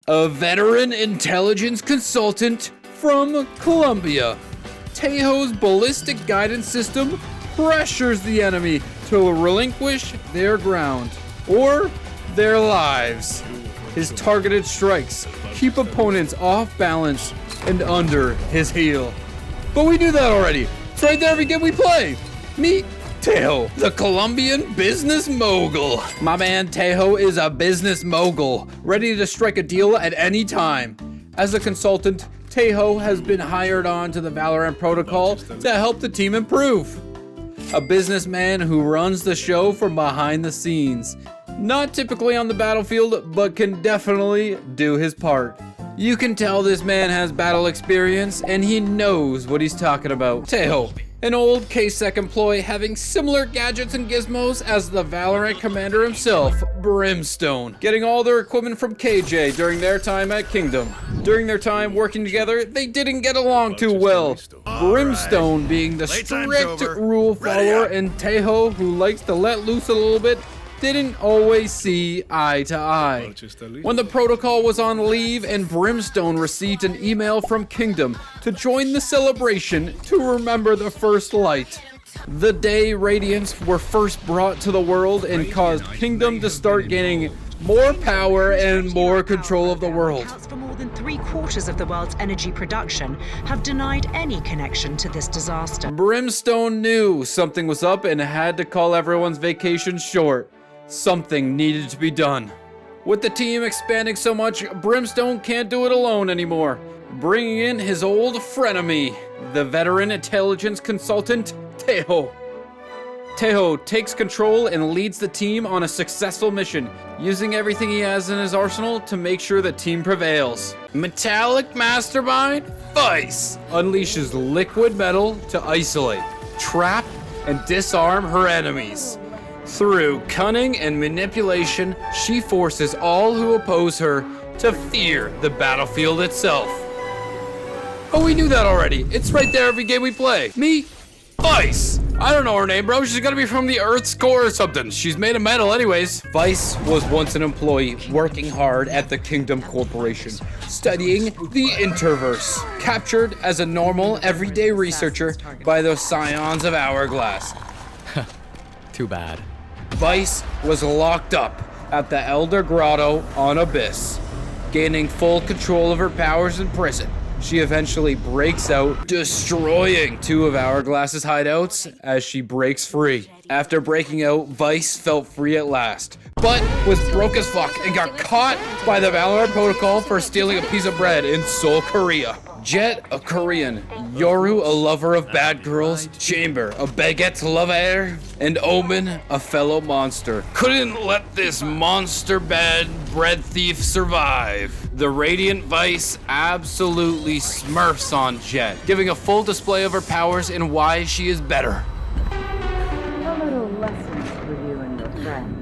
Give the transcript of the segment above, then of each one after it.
a veteran intelligence consultant from Colombia. Taeho's ballistic guidance system pressures the enemy to relinquish their ground or their lives. His targeted strikes keep opponents off balance and under his heel. But we knew that already. It's right there every game we play. Meet Taeho, the Colombian business mogul. My man Taeho is a business mogul, ready to strike a deal at any time. As a consultant, Taeho has been hired on to the Valorant protocol to help the team improve. A businessman who runs the show from behind the scenes. Not typically on the battlefield, but can definitely do his part. You can tell this man has battle experience and he knows what he's talking about. Taeho, an old KSEC employee having similar gadgets and gizmos as the Valorant commander himself, Brimstone, getting all their equipment from KJ during their time at Kingdom. During their time working together, they didn't get along too well. Brimstone being the strict rule follower and Taeho, who likes to let loose a little bit, didn't always see eye to eye. When the protocol was on leave and Brimstone received an email from Kingdom to join the celebration to remember the first light. The day Radiance were first brought to the world and caused Kingdom to start gaining more power and more control of the world. For more than 3/4 of the world's energy production have denied any connection to this disaster. Brimstone knew something was up and had to call everyone's vacation short. Something needed to be done. With the team expanding so much, Brimstone can't do it alone anymore. Bringing in his old frenemy, the veteran intelligence consultant, Taeho. Taeho takes control and leads the team on a successful mission, using everything he has in his arsenal to make sure the team prevails. Metallic mastermind, Vice, unleashes liquid metal to isolate, trap, and disarm her enemies. Through cunning and manipulation, she forces all who oppose her to fear the battlefield itself. Oh, we knew that already. It's right there every game we play. Me, Vice. I don't know her name, bro. She's gotta be from the Earth's core or something. She's made of metal anyways. Vice was once an employee working hard at the Kingdom Corporation, studying the Interverse. Captured as a normal, everyday researcher by the scions of Hourglass. Too bad. Vice was locked up at the Elder Grotto on Abyss. Gaining full control of her powers in prison, she eventually breaks out, destroying 2 of Hourglass's hideouts as she breaks free. After breaking out, Vice felt free at last, but was broke as fuck and got caught by the Valorant protocol for stealing a piece of bread in Seoul, Korea. Jett, a Korean, Yoru, a lover of bad girls, Chamber, a baguette lover, and Omen, a fellow monster, couldn't let this monster bad bread thief survive. The Radiant Vice absolutely smurfs on Jett, giving a full display of her powers and why she is better. A little lesson for you and your friends.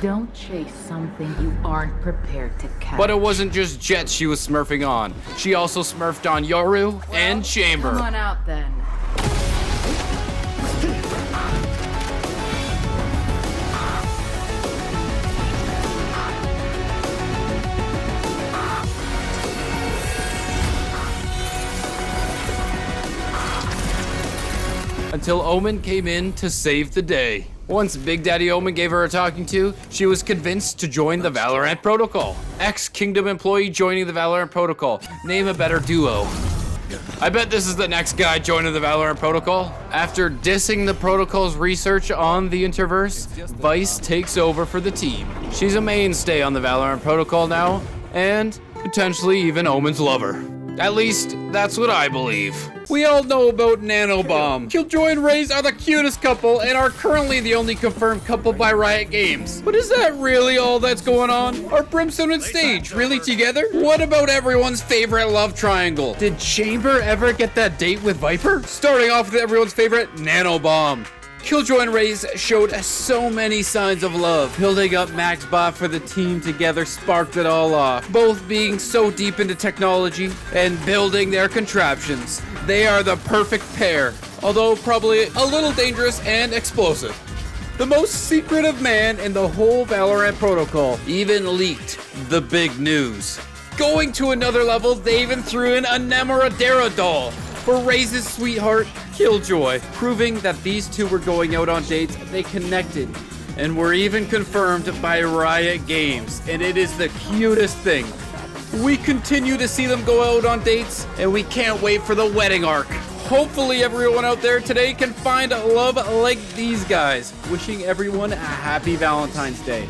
Don't chase something you aren't prepared to catch. But it wasn't just Jett she was smurfing on. She also smurfed on Yoru and Chamber. Come on out then. Until Omen came in to save the day. Once Big Daddy Omen gave her a talking to, she was convinced to join the Valorant protocol. Ex-Kingdom employee joining the Valorant protocol. Name a better duo. I bet this is the next guy joining the Valorant protocol. After dissing the protocol's research on the Interverse, Vice takes over for the team. She's a mainstay on the Valorant protocol now, and potentially even Omen's lover. At least, that's what I believe. We all know about Nanobomb. Killjoy and Raze are the cutest couple and are currently the only confirmed couple by Riot Games. But is that really all that's going on? Are Brimstone and Stage really together? What about everyone's favorite love triangle? Did Chamber ever get that date with Viper? Starting off with everyone's favorite, Nanobomb. Killjoy and Raze showed so many signs of love. Building up MaxBot for the team together sparked it all off. Both being so deep into technology and building their contraptions. They are the perfect pair, although probably a little dangerous and explosive. the most secretive man in the whole Valorant protocol, even leaked the big news. Going to another level, they even threw in a Namoradera doll for Raze's sweetheart, Killjoy, proving that these two were going out on dates. They connected and were even confirmed by Riot Games, and it is the cutest thing. We continue to see them go out on dates, and we can't wait for the wedding arc. Hopefully everyone out there today can find love like these guys. Wishing everyone a happy Valentine's Day.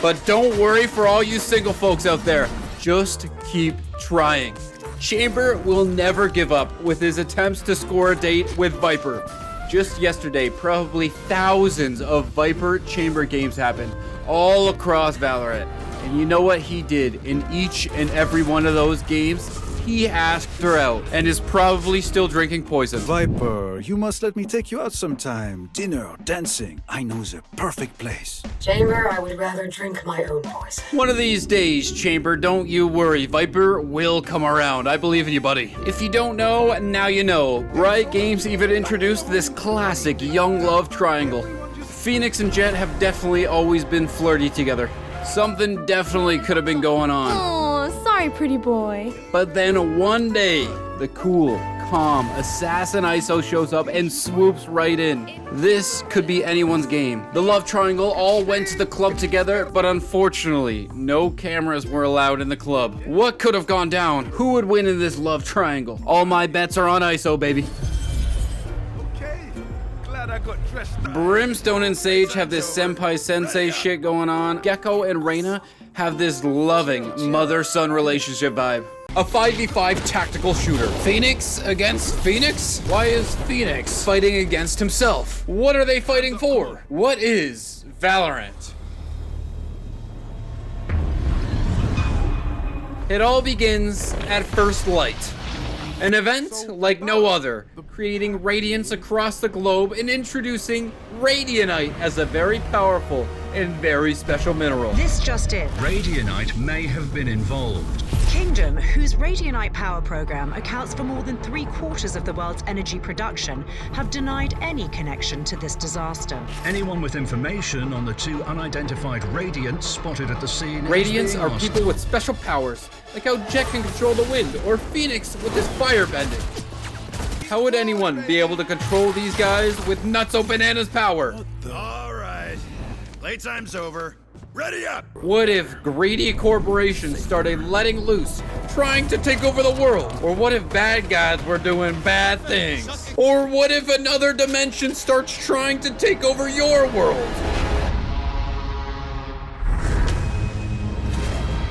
But don't worry for all you single folks out there. Just keep trying. Chamber will never give up with his attempts to score a date with Viper. Just yesterday, probably thousands of Viper Chamber games happened all across Valorant. And you know what he did in each and every one of those games? He asked her out and is probably still drinking poison. Viper, you must let me take you out sometime. Dinner or dancing. I know the perfect place. Chamber, I would rather drink my own poison. One of these days, Chamber, don't you worry. Viper will come around. I believe in you, buddy. If you don't know, now you know. Riot Games even introduced this classic young love triangle. Phoenix and Jett have definitely always been flirty together. Something definitely could have been going on. Oh, sorry, pretty boy. But then one day, the cool, calm assassin ISO shows up and swoops right in. This could be anyone's game. The love triangle all went to the club together, but unfortunately, no cameras were allowed in the club. What could have gone down? Who would win in this love triangle? All my bets are on ISO, baby. I got dressed. Brimstone and Sage have this senpai sensei shit going on. Gekko and Reyna have this loving mother-son relationship vibe. A 5v5 tactical shooter. Phoenix against Phoenix? Why is Phoenix fighting against himself? What are they fighting for? What is Valorant? It all begins at first light. An event like no other, creating radiance across the globe and introducing Radianite as a very powerful and very special mineral. This just in. Radianite may have been involved. Kingdom, whose Radianite power program accounts for more than 3/4 of the world's energy production, have denied any connection to this disaster. Anyone with information on the two unidentified Radiants spotted at the scene. Radiants are people with special powers, like how Jett can control the wind, or Phoenix with his fire bending. How would anyone be able to control these guys with Nutso Banana's power? All right, playtime's over. Ready up! What if greedy corporations started letting loose, trying to take over the world? Or what if bad guys were doing bad things? Or what if another dimension starts trying to take over your world?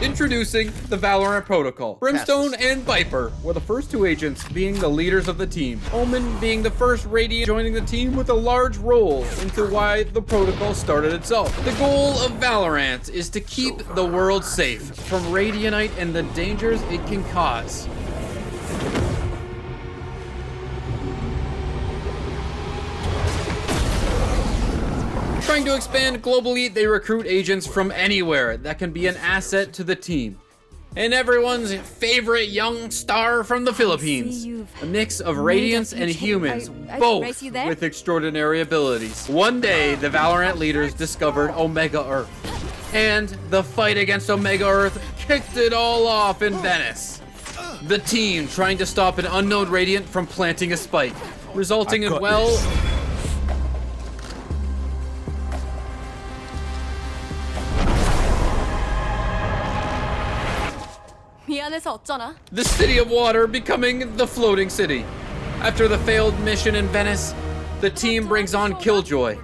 Introducing the Valorant Protocol. Brimstone and Viper were the first two agents, being the leaders of the team. Omen being the first Radiant joining the team with a large role into why the protocol started itself. The goal of Valorant is to keep the world safe from Radianite and the dangers it can cause. Trying to expand globally, they recruit agents from anywhere that can be an asset to the team. And everyone's favorite young star from the Philippines. A mix of Radiance and humans, both with extraordinary abilities. One day, the Valorant leaders discovered Omega Earth. And the fight against Omega Earth kicked it all off in Venice. The team trying to stop an unknown Radiant from planting a spike, resulting in, well... the city of water becoming the floating city. After the failed mission in Venice, the team brings on Killjoy,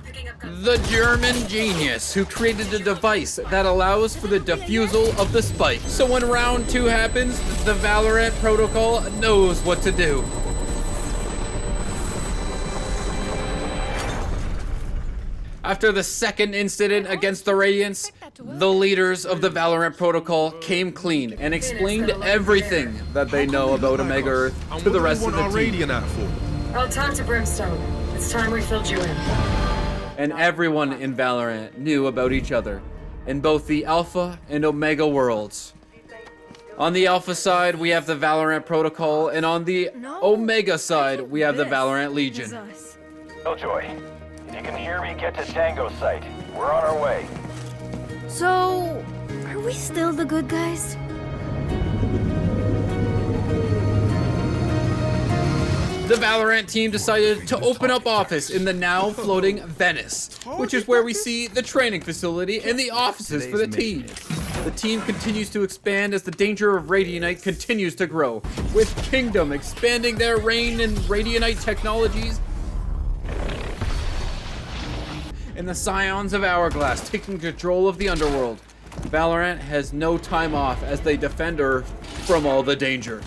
the German genius who created a device that allows for the diffusal of the spike. So when round 2 happens, the Valorant protocol knows what to do. After the second incident against the Radiance, the leaders of the Valorant protocol came clean and explained everything that they know about Omega Earth to the rest of the team. I'll talk to Brimstone. It's time we filled you in. And everyone in Valorant knew about each other in both the Alpha and Omega worlds. On the Alpha side, we have the Valorant protocol, and on the Omega side, we have the Valorant Legion. Killjoy, in you can hear me, get to Tango site. We're on our way. So, are we still the good guys? The Valorant team decided to open up office in the now floating Venice, which is where we see the training facility and the offices for the team. The team continues to expand as the danger of Radianite continues to grow, with Kingdom expanding their reign in Radianite technologies, and the scions of Hourglass taking control of the underworld. Valorant has no time off as they defend Earth from all the danger.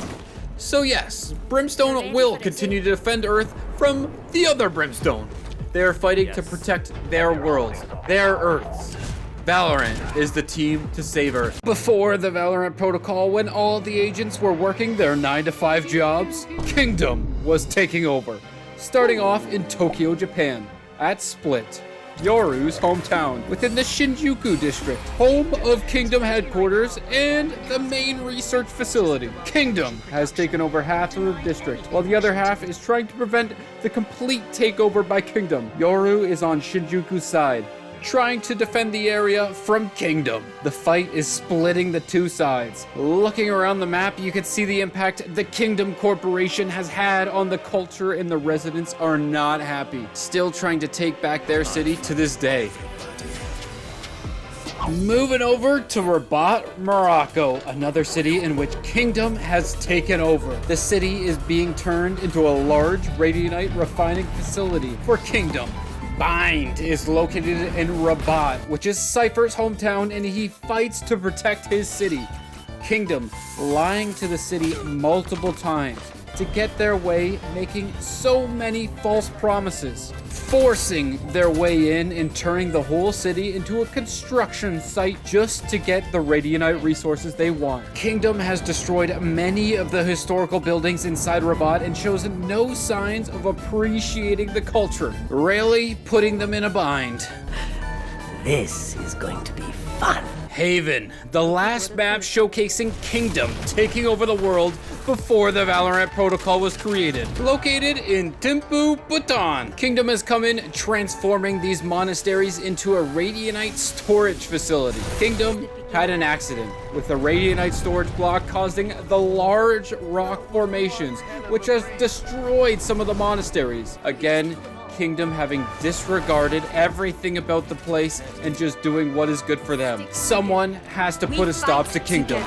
So yes, Brimstone will continue to defend Earth from the other Brimstone. They are fighting to protect their worlds, their Earths. Valorant is the team to save Earth. Before the Valorant protocol, when all the agents were working their 9-to-5 jobs, Kingdom was taking over. Starting off in Tokyo, Japan, at Split, Yoru's hometown, within the Shinjuku district, home of Kingdom headquarters and the main research facility. Kingdom has taken over half of the district, while the other half is trying to prevent the complete takeover by Kingdom. Yoru is on Shinjuku's side, trying to defend the area from Kingdom. The fight is splitting the two sides. Looking around the map, you can see the impact the Kingdom Corporation has had on the culture, and the residents are not happy, still trying to take back their city to this day. Moving over to Rabat, Morocco, another city in which Kingdom has taken over. The city is being turned into a large Radianite refining facility for Kingdom. Bind is located in Rabat, which is Cypher's hometown, and he fights to protect his city. Kingdom lying to the city multiple times to get their way, making so many false promises, forcing their way in and turning the whole city into a construction site just to get the Radianite resources they want. Kingdom has destroyed many of the historical buildings inside Rabat and shows no signs of appreciating the culture, really putting them in a bind. This is going to be fun. Haven, the last map showcasing Kingdom taking over the world before the Valorant protocol was created. Located in Thimphu, Bhutan, Kingdom has come in, transforming these monasteries into a Radianite storage facility. Kingdom had an accident, with the Radianite storage block causing the large rock formations, which has destroyed some of the monasteries. Again, Kingdom having disregarded everything about the place and just doing what is good for them. Someone has to put a stop to Kingdom.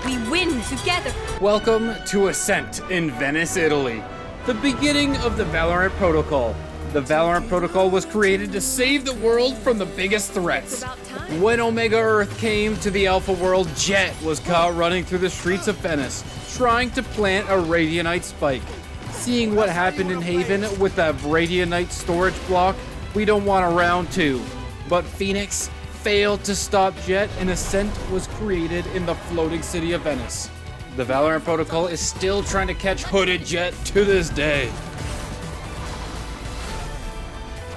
We win together. Welcome to Ascent in Venice, Italy, the beginning of the Valorant protocol. The Valorant protocol was created to save the world from the biggest threats. When Omega Earth came to the Alpha world, Jett was caught running through the streets of Venice, trying to plant a Radianite spike. Seeing what happened in Haven with that Radianite storage block, we don't want a round two. But Phoenix failed to stop Jett, and Ascent was created in the floating city of Venice. The Valorant protocol is still trying to catch hooded Jett to this day.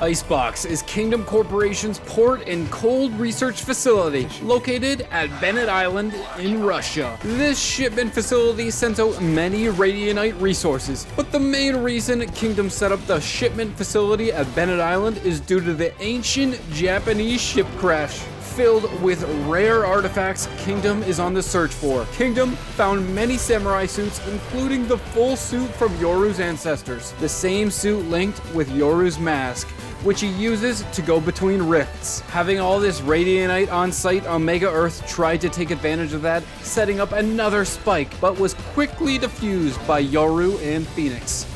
Icebox is Kingdom Corporation's port and cold research facility located at Bennett Island in Russia. This shipment facility sends out many Radianite resources, but the main reason Kingdom set up the shipment facility at Bennett Island is due to the ancient Japanese ship crash. Filled with rare artifacts Kingdom is on the search for. Kingdom found many samurai suits, including the full suit from Yoru's ancestors. The same suit linked with Yoru's mask, which he uses to go between rifts. Having all this Radianite on site, Omega Earth tried to take advantage of that, setting up another spike, but was quickly defused by Yoru and Phoenix.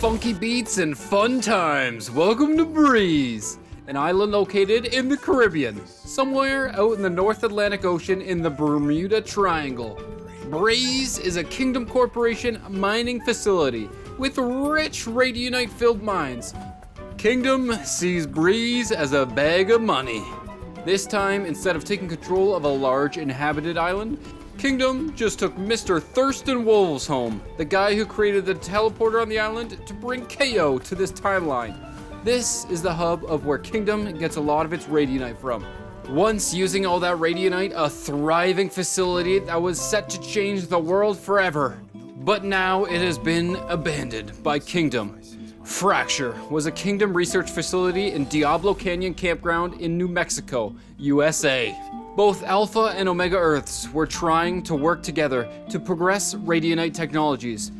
Funky beats and fun times. Welcome to Breeze, an island located in the Caribbean, somewhere out in the North Atlantic Ocean in the Bermuda Triangle. Breeze is a Kingdom Corporation mining facility with rich Radianite-filled mines. Kingdom sees Breeze as a bag of money. This time, instead of taking control of a large inhabited island, Kingdom just took Mr. Thurston Wolves home, the guy who created the teleporter on the island to bring KO to this timeline. This is the hub of where Kingdom gets a lot of its Radianite from. Once using all that Radianite, a thriving facility that was set to change the world forever. But now it has been abandoned by Kingdom. Fracture was a Kingdom research facility in Diablo Canyon Campground in New Mexico, USA. Both Alpha and Omega Earths were trying to work together to progress Radianite technologies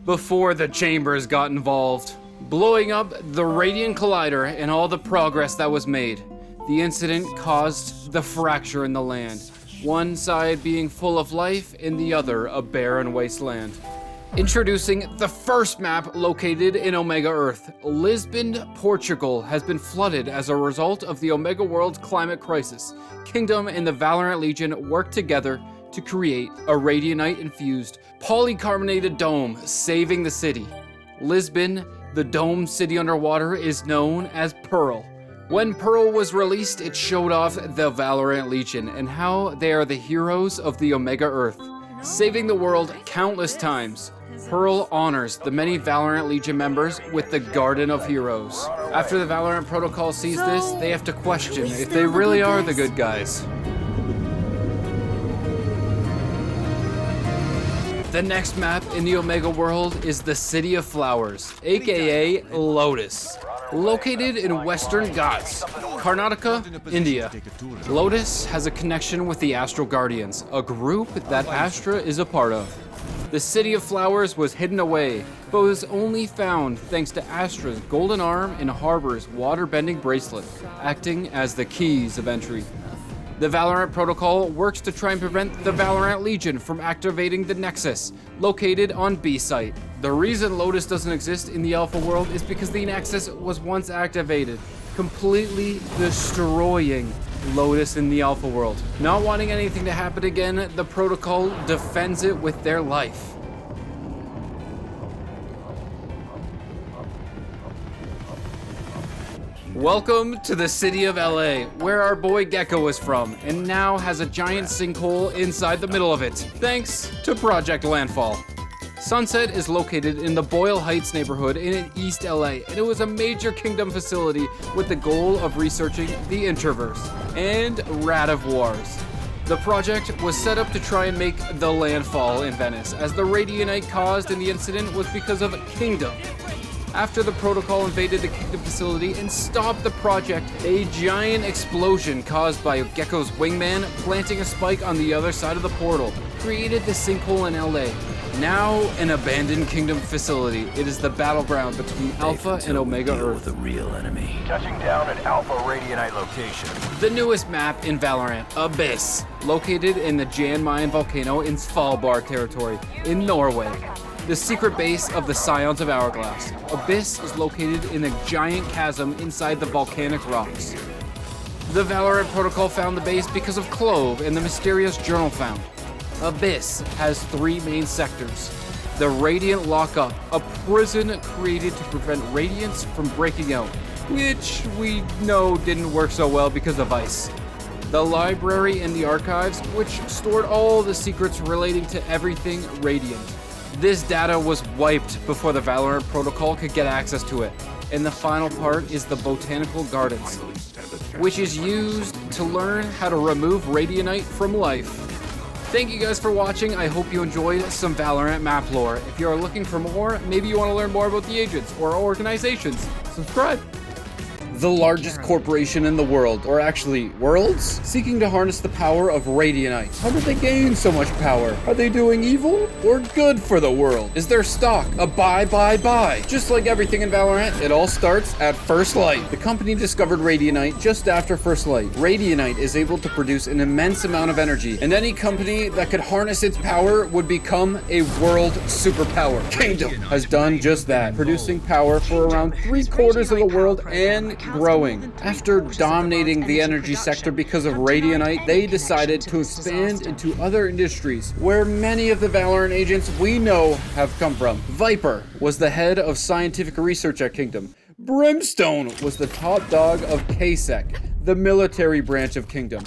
before the Chambers got involved, blowing up the Radiant Collider and all the progress that was made. The incident caused the fracture in the land, one side being full of life and the other a barren wasteland. Introducing the first map located in Omega Earth, Lisbon, Portugal has been flooded as a result of the Omega World's climate crisis. Kingdom and the Valorant Legion worked together to create a Radianite-infused polycarbonated dome, saving the city. Lisbon, the domed city underwater, is known as Pearl. When Pearl was released, it showed off the Valorant Legion and how they are the heroes of the Omega Earth, saving the world countless times. Pearl honors the many Valorant Legion members with the Garden of Heroes. After the Valorant Protocol sees this, they have to question if they really are the good guys. The next map in the Omega world is the City of Flowers, aka Lotus. Located in Western Ghats, Karnataka, India, Lotus has a connection with the Astral Guardians, a group that Astra is a part of. The City of Flowers was hidden away, but was only found thanks to Astra's golden arm and Harbor's water-bending bracelet, acting as the keys of entry. The Valorant Protocol works to try and prevent the Valorant Legion from activating the Nexus, located on B site. The reason Lotus doesn't exist in the Alpha world is because the Nexus was once activated, completely destroying Lotus in the Alpha world. Not wanting anything to happen again, the Protocol defends it with their life. Welcome to the city of LA, where our boy Gekko is from, and now has a giant sinkhole inside the middle of it, thanks to Project Landfall. Sunset is located in the Boyle Heights neighborhood in East LA, and it was a major Kingdom facility with the goal of researching the Introverse and Rad of Wars. The project was set up to try and make the landfall in Venice, as the Radianite caused in the incident was because of Kingdom. After the Protocol invaded the Kingdom facility and stopped the project, a giant explosion caused by Gekko's wingman planting a spike on the other side of the portal created the sinkhole in LA. Now an abandoned Kingdom facility, it is the battleground between Alpha and Omega Earth. The real enemy. Touching down at Alpha Radianite location. The newest map in Valorant, Abyss, located in the Jan Mayen volcano in Svalbard territory in Norway. The secret base of the Scions of Hourglass. Abyss is located in a giant chasm inside the volcanic rocks. The Valorant Protocol found the base because of Clove and the mysterious journal found. Abyss has three main sectors. The Radiant Lockup, a prison created to prevent Radiance from breaking out, which we know didn't work so well because of ice. The Library and the Archives, which stored all the secrets relating to everything Radiant. This data was wiped before the Valorant Protocol could get access to it. And the final part is the Botanical Gardens, which is used to learn how to remove Radianite from life. Thank you guys for watching. I hope you enjoyed some Valorant map lore. If you are looking for more, maybe you want to learn more about the agents or organizations, subscribe. The largest corporation in the world, or actually worlds, seeking to harness the power of Radianite. How did they gain so much power? Are they doing evil or good for the world? Is their stock a buy? Just like everything in Valorant, it all starts at first light. The company discovered Radianite just after first light. Radianite is able to produce an immense amount of energy, and any company that could harness its power would become a world superpower. Kingdom has done just that, producing power for around 3/4 of the world and growing. After dominating the energy sector because of Radianite, they decided to expand into other industries where many of the Valorant agents we know have come from. Viper was the head of scientific research at Kingdom. Brimstone was the top dog of KSEC, the military branch of Kingdom.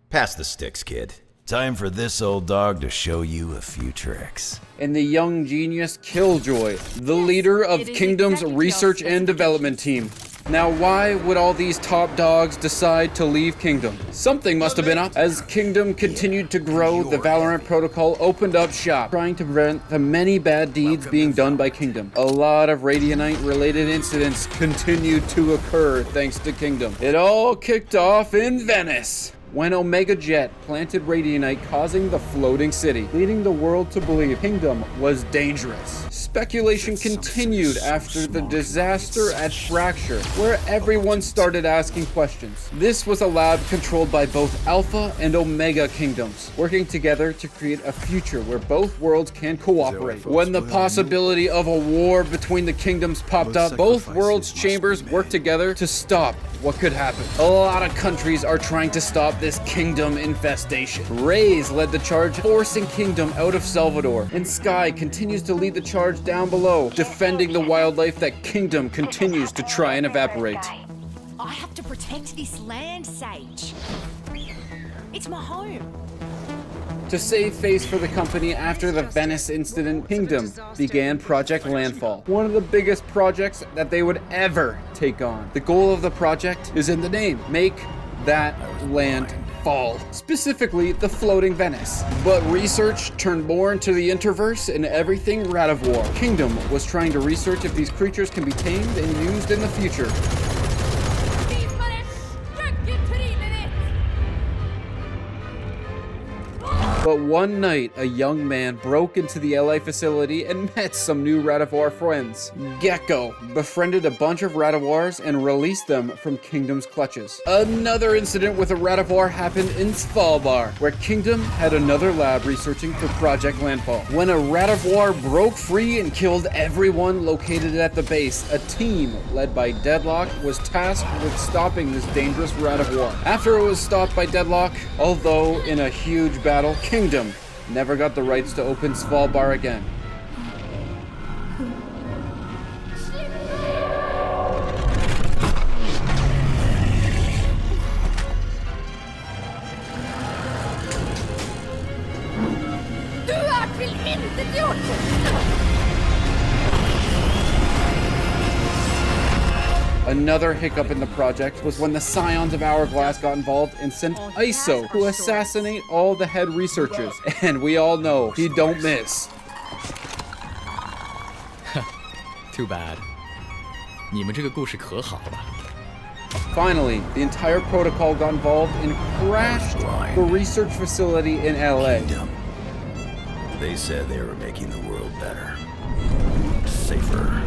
Pass the sticks, kid. Time for this old dog to show you a few tricks. And the young genius Killjoy, the leader of Kingdom's research and development team. Now, why would all these top dogs decide to leave Kingdom? Something must have been up. As Kingdom continued to grow, the Valorant Protocol opened up shop, trying to prevent the many bad deeds being done by Kingdom. A lot of Radianite-related incidents continued to occur thanks to Kingdom. It all kicked off in Venice, when Omega Jett planted Radianite, causing the floating city, leading the world to believe Kingdom was dangerous. Speculation continued after the disaster at Fracture, where everyone started asking questions. This was a lab controlled by both Alpha and Omega Kingdoms, working together to create a future where both worlds can cooperate. When the possibility of a war between the kingdoms popped up, both worlds' chambers worked together to stop what could happen. A lot of countries are trying to stop this kingdom infestation. Raze led the charge, forcing Kingdom out of Salvador, and Skye continues to lead the charge down below, defending the wildlife that Kingdom continues to try and evaporate. I have to protect this land, Sage. It's my home. To save face for the company after the Venice incident, Kingdom began Project Landfall, one of the biggest projects that they would ever take on. The goal of the project is in the name: make that land fall, specifically the floating Venice. But research turned more into the interverse and everything Radivor. Kingdom was trying to research if these creatures can be tamed and used in the future. But one night, a young man broke into the LA facility and met some new Radivor friends. Gekko befriended a bunch of Radivors and released them from Kingdom's clutches. Another incident with a Radivor happened in Svalbard, where Kingdom had another lab researching for Project Landfall. When a Radivor broke free and killed everyone located at the base, a team led by Deadlock was tasked with stopping this dangerous Radivor. After it was stopped by Deadlock, although in a huge battle, Kingdom never got the rights to open Svalbard again. Another hiccup in the project was when the scions of Hourglass got involved and sent ISO to assassinate all the head researchers. And we all know he don't miss. Too bad. 你们这个故事可好了。 Finally, the entire protocol got involved and crashed the research facility in LA. They said they were making the world better, safer.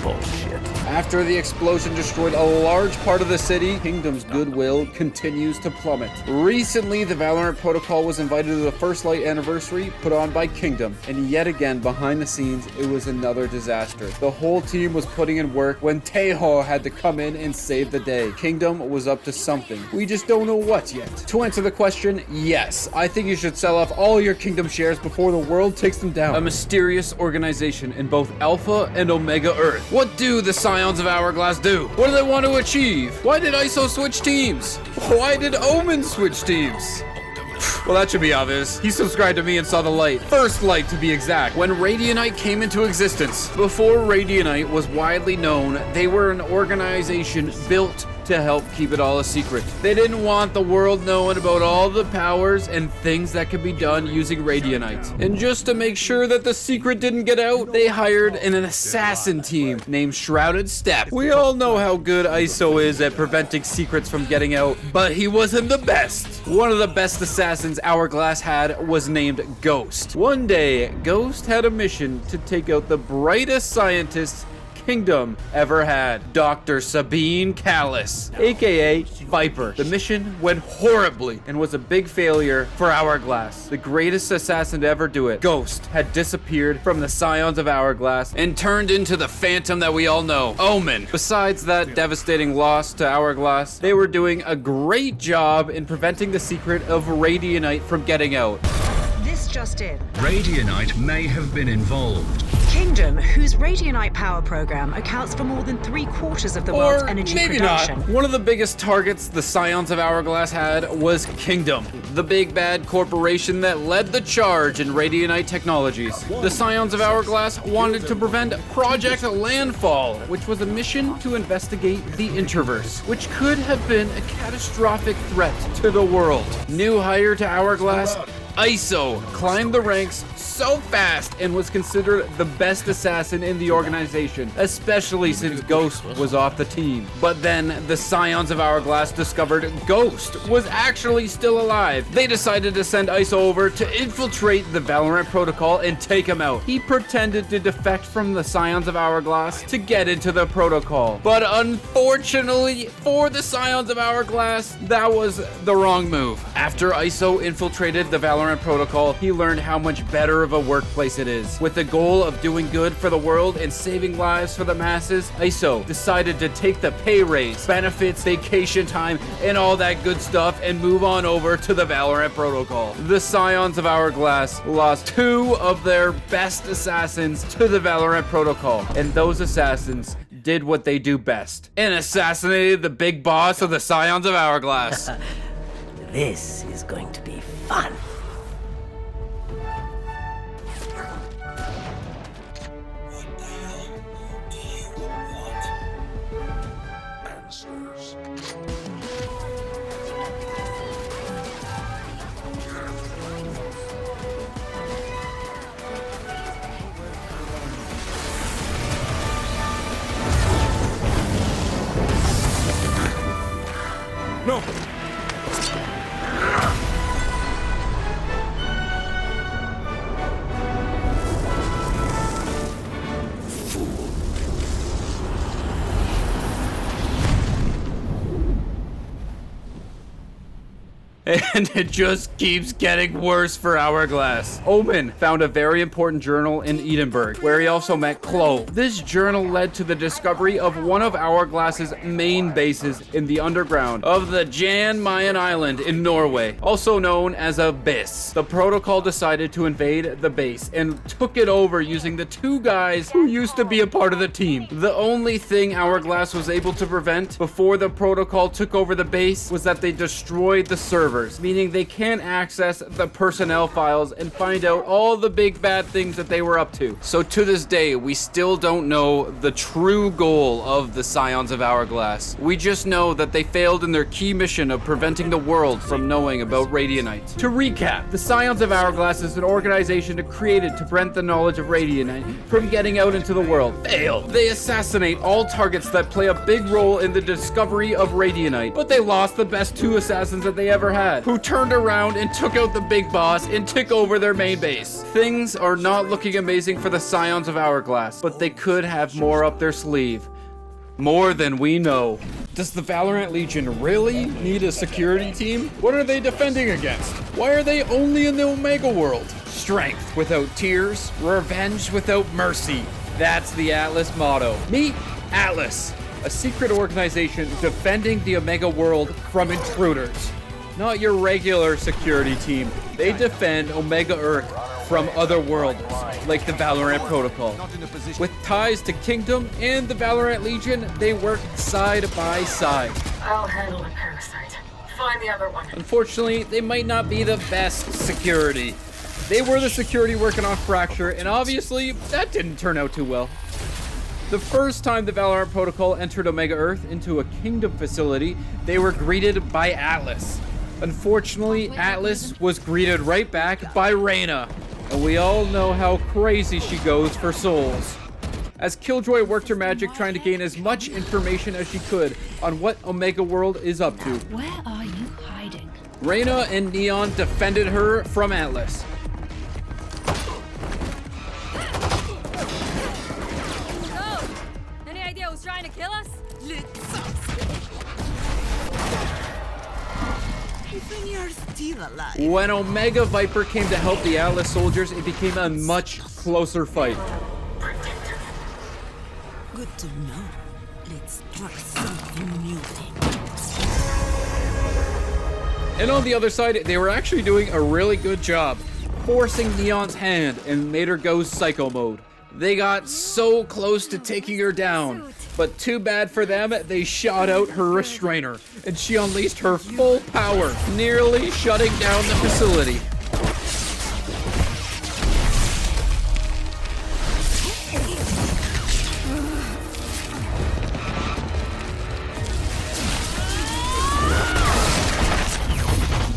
Bullshit. After the explosion destroyed a large part of the city, Kingdom's goodwill continues to plummet. Recently, the Valorant Protocol was invited to the First Light anniversary put on by Kingdom, and yet again, behind the scenes, it was another disaster. The whole team was putting in work when Taeho had to come in and save the day. Kingdom was up to something. We just don't know what yet. To answer the question, yes, I think you should sell off all your Kingdom shares before the world takes them down. A mysterious organization in both Alpha and Omega Earth. What do the Scions of Hourglass do? What do they want to achieve? Why did ISO switch teams? Why did Omen switch teams? Well, that should be obvious. He subscribed to me and saw the light. First light, to be exact. When Radianite came into existence. Before Radianite was widely known, they were an organization built to help keep it all a secret. They didn't want the world knowing about all the powers and things that could be done using Radianite. And just to make sure that the secret didn't get out, they hired an assassin team named Shrouded Step. We all know how good ISO is at preventing secrets from getting out, but he wasn't the best. One of the best assassins Hourglass had was named Ghost. One day, Ghost had a mission to take out the brightest scientist Kingdom ever had, Dr. Sabine Callis, aka Viper. The mission went horribly and was a big failure for Hourglass, the greatest assassin to ever do it. Ghost had disappeared from the Scions of Hourglass and turned into the phantom that we all know, Omen. Besides that devastating loss to Hourglass, they were doing a great job in preventing the secret of Radianite from getting out. This just in. Radianite may have been involved. kingdom whose Radianite power program accounts for more than 3/4 of the world's energy maybe production. not. One of the biggest targets the Scions of Hourglass had was Kingdom, the big bad corporation that led the charge in Radianite technologies. The Scions of Hourglass wanted to prevent Project Landfall, which was a mission to investigate the Interverse, which could have been a catastrophic threat to the world. New hire to Hourglass, ISO climbed the ranks so fast and was considered the best assassin in the organization, especially since Ghost was off the team. But then the Scions of Hourglass discovered Ghost was actually still alive. They decided to send ISO over to infiltrate the Valorant protocol and take him out. He pretended to defect from the Scions of Hourglass to get into the protocol. But unfortunately for the Scions of Hourglass, that was the wrong move. After ISO infiltrated the Valorant protocol, he learned how much better of a workplace it is. With the goal of doing good for the world and saving lives for the masses, ISO decided to take the pay raise, benefits, vacation time, and all that good stuff and move on over to the Valorant protocol. The Scions of Hourglass lost 2 of their best assassins to the Valorant protocol, and those assassins did what they do best and assassinated the big boss of the Scions of Hourglass. This is going to be fun. No! And it just keeps getting worse for Hourglass. Omen found a very important journal in Edinburgh, where he also met Clove. This journal led to the discovery of one of Hourglass's main bases in the underground of the Jan Mayen Island in Norway, also known as Abyss. The protocol decided to invade the base and took it over using the 2 guys who used to be a part of the team. The only thing Hourglass was able to prevent before the protocol took over the base was that they destroyed the server, meaning they can't access the personnel files and find out all the big bad things that they were up to. So to this day, we still don't know the true goal of the Scions of Hourglass. We just know that they failed in their key mission of preventing the world from knowing about Radianite. To recap, the Scions of Hourglass is an organization created to prevent the knowledge of Radianite from getting out into the world. Fail! They assassinate all targets that play a big role in the discovery of Radianite, but they lost the best 2 assassins that they ever had, who turned around and took out the big boss and took over their main base. Things are not looking amazing for the Scions of Hourglass, but they could have more up their sleeve. More than we know. Does the Valorant Legion really need a security team? What are they defending against? Why are they only in the Omega world? Strength without tears, revenge without mercy. That's the Atlas motto. Meet Atlas, a secret organization defending the Omega world from intruders. Not your regular security team. They defend Omega Earth from other worlds, like the Valorant Protocol. With ties to Kingdom and the Valorant Legion, they work side by side. I'll handle the parasite. Find the other one. Unfortunately, they might not be the best security. They were the security working on Fracture, and obviously, that didn't turn out too well. The first time the Valorant Protocol entered Omega Earth into a Kingdom facility, they were greeted by Atlas. Unfortunately, Atlas was greeted right back by Reyna, and we all know how crazy she goes for souls. As Killjoy worked her magic trying to gain as much information as she could on what Omega World is up to. Where are you hiding? Reyna and Neon defended her from Atlas. Any idea who's trying to kill us? When Omega Viper came to help the Atlas soldiers, it became a much closer fight. Good to know. Let's try something new then. And on the other side, they were actually doing a really good job, forcing Neon's hand and made her go psycho mode. They got so close to taking her down, but too bad for them, they shot out her restrainer, and she unleashed her full power, nearly shutting down the facility.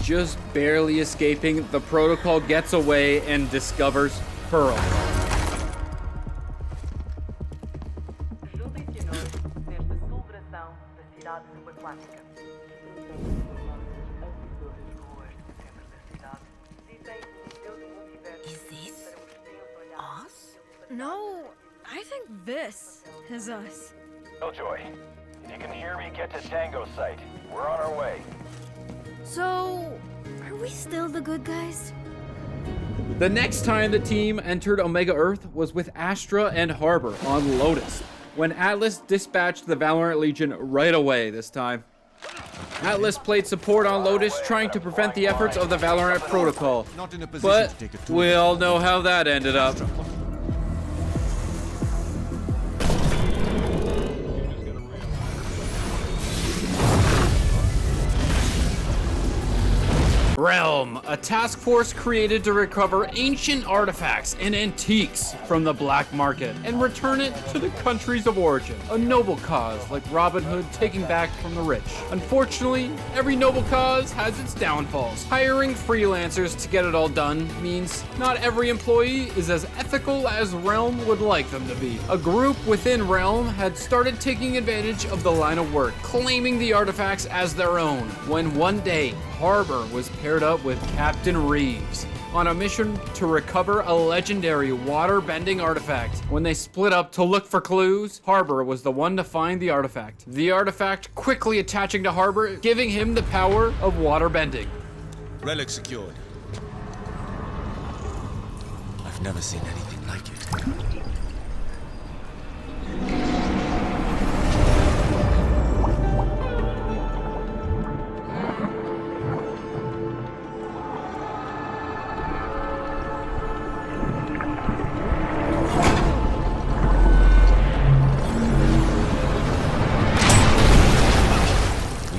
Just barely escaping, the protocol gets away and discovers Pearl. Is this us? No, I think this is us. Killjoy, if you can hear me, get to Tango site. We're on our way. So, are we still the good guys? The next time the team entered Omega Earth was with Astra and Harbor on Lotus, when Atlas dispatched the Valorant Legion right away this time. Atlas played support on Lotus, trying to prevent the efforts of the Valorant protocol, but we all know how that ended up. Realm, a task force created to recover ancient artifacts and antiques from the black market and return it to the countries of origin. A noble cause like Robin Hood taking back from the rich. Unfortunately, every noble cause has its downfalls. Hiring freelancers to get it all done means not every employee is as ethical as Realm would like them to be. A group within Realm had started taking advantage of the line of work, claiming the artifacts as their own, when one day, Harbor was paired up with Captain Reeves on a mission to recover a legendary water-bending artifact. When they split up to look for clues, Harbor was the one to find the artifact. The artifact quickly attaching to Harbor, giving him the power of water bending. Relic secured. I've never seen anything like it.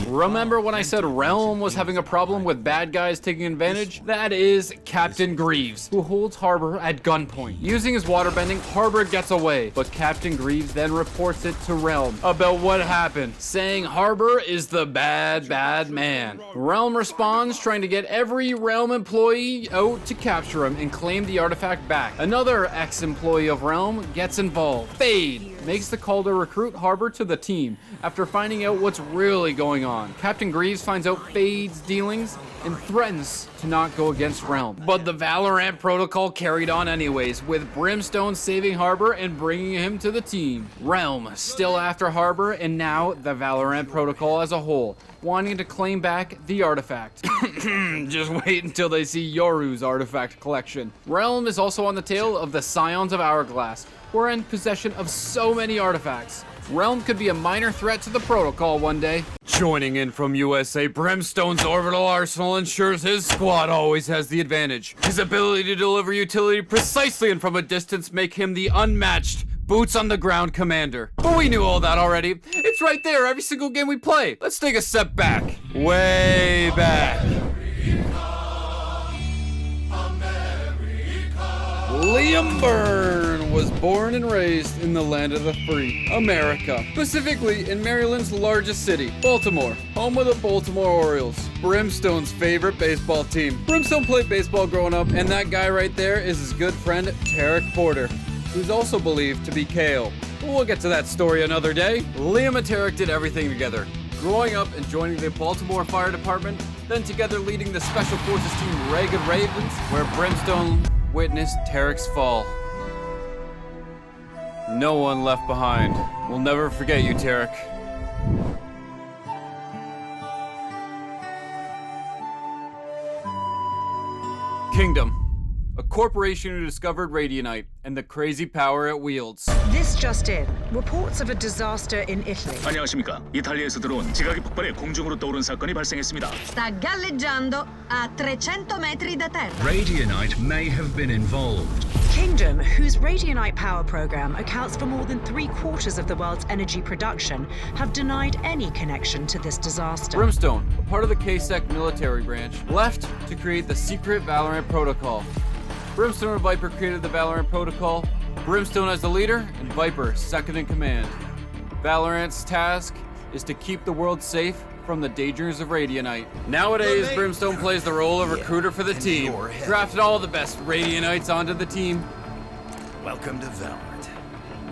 Remember when I said Realm was having a problem with bad guys taking advantage? That is Captain Greaves, who holds Harbor at gunpoint. Using his waterbending, Harbor gets away, but Captain Greaves then reports it to Realm about what happened, saying Harbor is the bad man. Realm responds, trying to get every Realm employee out to capture him and claim the artifact back. Another ex-employee of Realm gets involved. Fade makes the call to recruit Harbor to the team after finding out what's really going on. Captain Greaves finds out Fade's dealings and threatens to not go against Realm. But the Valorant protocol carried on anyways, with Brimstone saving Harbor and bringing him to the team. Realm still after Harbor, and now the Valorant protocol as a whole, wanting to claim back the artifact. Just wait until they see Yoru's artifact collection. Realm is also on the tail of the Scions of Hourglass, who are in possession of so many artifacts. Realm could be a minor threat to the protocol one day. Joining in from USA, Brimstone's orbital arsenal ensures his squad always has the advantage. His ability to deliver utility precisely and from a distance make him the unmatched boots on the ground commander. But we knew all that already. It's right there every single game we play. Let's take a step back. Way back. Liam Byrne was born and raised in the land of the free, America. Specifically in Maryland's largest city, Baltimore, home of the Baltimore Orioles, Brimstone's favorite baseball team. Brimstone played baseball growing up, and that guy right there is his good friend, Tarek Porter, who's also believed to be Kale. We'll get to that story another day. Liam and Tarek did everything together, growing up and joining the Baltimore Fire Department, then together leading the Special Forces team Ragged Ravens, where Brimstone witnessed Tarek's fall. No one left behind. We'll never forget you, Tarek. Kingdom, a corporation who discovered Radianite and the crazy power it wields. This This just in. Reports of a disaster in Italy. 안녕하십니까. 이탈리아에서 들어온 지각이 폭발해 공중으로 떠오른 사건이 발생했습니다. Sta galleggiando a 300 metri da terra. Radianite may have been involved. Kingdom, whose Radianite power program accounts for more than 3/4 of the world's energy production, have denied any connection to this disaster. Brimstone, a part of the KSEC military branch, left to create the secret Valorant protocol. Brimstone and Viper created the Valorant protocol, Brimstone as the leader, and Viper second in command. Valorant's task is to keep the world safe from the dangers of Radianite. Nowadays, Brimstone plays the role of recruiter for the team, drafted all the best Radianites onto the team. Welcome to Valorant.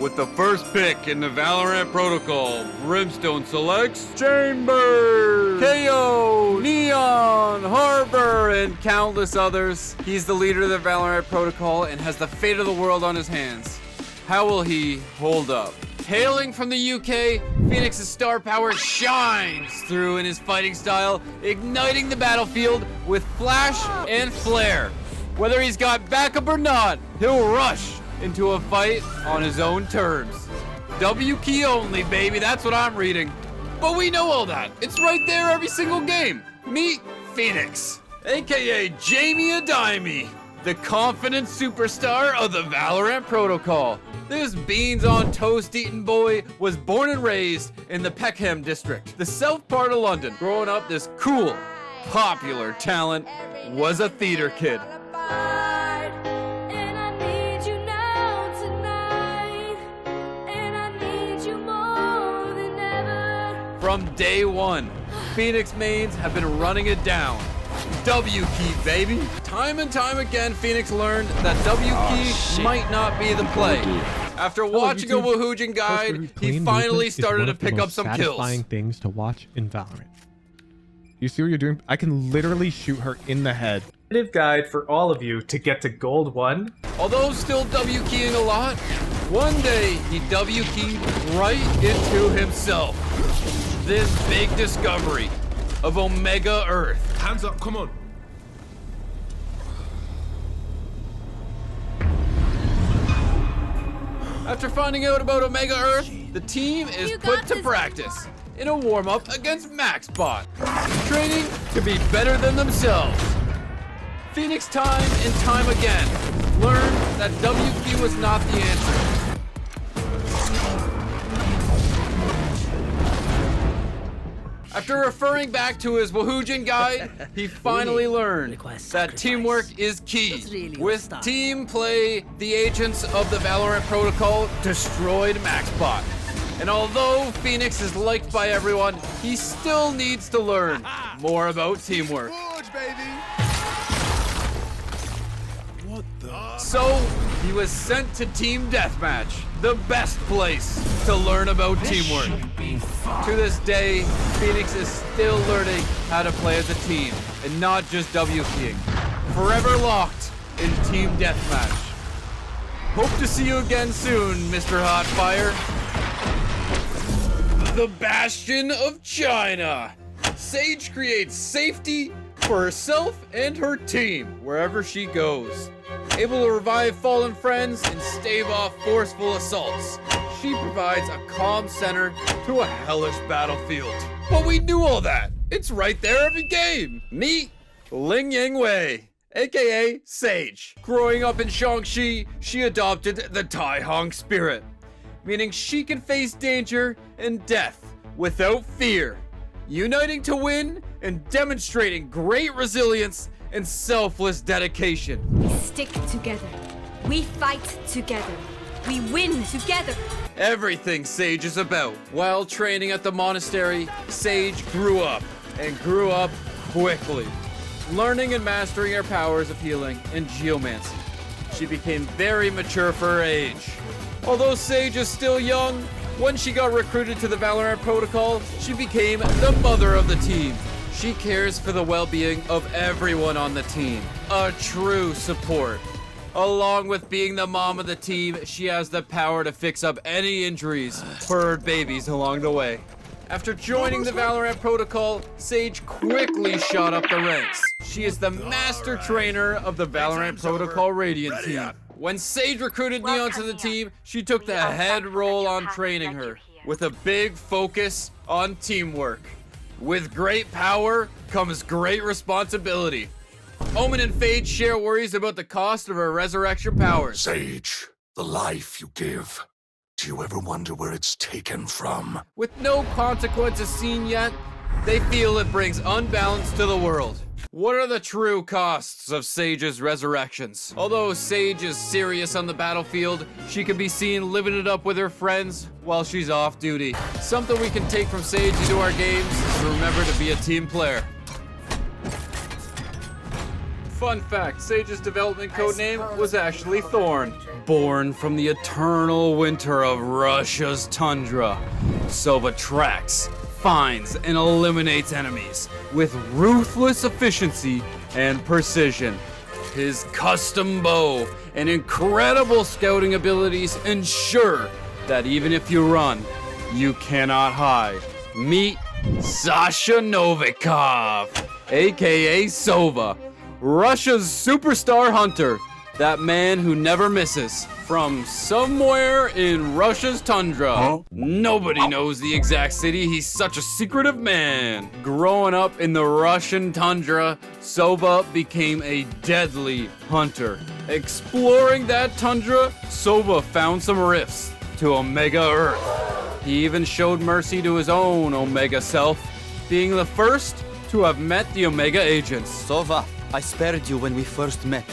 With the first pick in the Valorant protocol, Brimstone selects Chamber, KO, Neon, Harbor, and countless others. He's the leader of the Valorant protocol and has the fate of the world on his hands. How will he hold up? Hailing from the UK, Phoenix's star power shines through in his fighting style, igniting the battlefield with flash and flare. Whether he's got backup or not, he'll rush into a fight on his own terms. W key only, baby, that's what I'm reading. But we know all that. It's right there every single game. Meet Phoenix, aka Jamie Adime, the confident superstar of the Valorant protocol. This beans on toast eating boy was born and raised in the Peckham district, the south part of London. Growing up, this cool, popular talent was a theater kid. From day one, Phoenix mains have been running it down. W key, baby. Time and time again, Phoenix learned that W key might not be the play. After watching a Wahoojan guide, he finally started to pick up some kills. Satisfying things to watch in Valorant. You see what you're doing? I can literally shoot her in the head. Guide for all of you to get to gold 1. Although still W keying a lot, one day he W keyed right into himself. This big discovery of Omega Earth. Hands up, come on. After finding out about Omega Earth, the team is put to practice in a warm-up against MaxBot, training to be better than themselves. Phoenix time and time again learned that WQ was not the answer. After referring back to his Wahoojan guide, he finally learned that teamwork is key. With team play, the agents of the Valorant protocol destroyed MaxBot. And although Phoenix is liked by everyone, he still needs to learn more about teamwork. So, he was sent to Team Deathmatch, the best place to learn about teamwork. To this day, Phoenix is still learning how to play as a team, and not just W-keying. Forever locked in Team Deathmatch. Hope to see you again soon, Mr. Hotfire. The Bastion of China. Sage creates safety for herself and her team wherever she goes. Able to revive fallen friends and stave off forceful assaults, she provides a calm center to a hellish battlefield. But we knew all that. It's right there every game. Meet Ling Yang Wei, aka Sage. Growing up in Shaanxi, she adopted the Tai Hong spirit, meaning she can face danger and death without fear, uniting to win and demonstrating great resilience and selfless dedication. We stick together. We fight together. We win together. Everything Sage is about. While training at the monastery, Sage grew up, and grew up quickly. Learning and mastering her powers of healing and geomancy, she became very mature for her age. Although Sage is still young, when she got recruited to the Valorant protocol, she became the mother of the team. She cares for the well-being of everyone on the team. A true support. Along with being the mom of the team, she has the power to fix up any injuries for her babies along the way. After joining the Valorant protocol, Sage quickly shot up the ranks. She is the master trainer of the Valorant protocol Radiant team. When Sage recruited Neon to the team, she took the head role on training her, with a big focus on teamwork. With great power comes great responsibility. Omen and Fade share worries about the cost of her resurrection powers. Sage, the life you give. Do you ever wonder where it's taken from? With no consequences seen yet, they feel it brings unbalance to the world. What are the true costs of Sage's resurrections? Although Sage is serious on the battlefield, she can be seen living it up with her friends while she's off duty. Something we can take from Sage into our games is to remember to be a team player. Fun fact, Sage's development codename was actually Thorn. Born from the eternal winter of Russia's tundra, Sova tracks, finds, and eliminates enemies with ruthless efficiency and precision. His custom bow and incredible scouting abilities ensure that even if you run, you cannot hide. Meet Sasha Novikov, aka Sova, Russia's superstar hunter, that man who never misses. From somewhere in Russia's tundra. Nobody knows the exact city, he's such a secretive man. Growing up in the Russian tundra, Sova became a deadly hunter. Exploring that tundra, Sova found some rifts to Omega Earth. He even showed mercy to his own Omega self, being the first to have met the Omega agents. Sova, I spared you when we first met.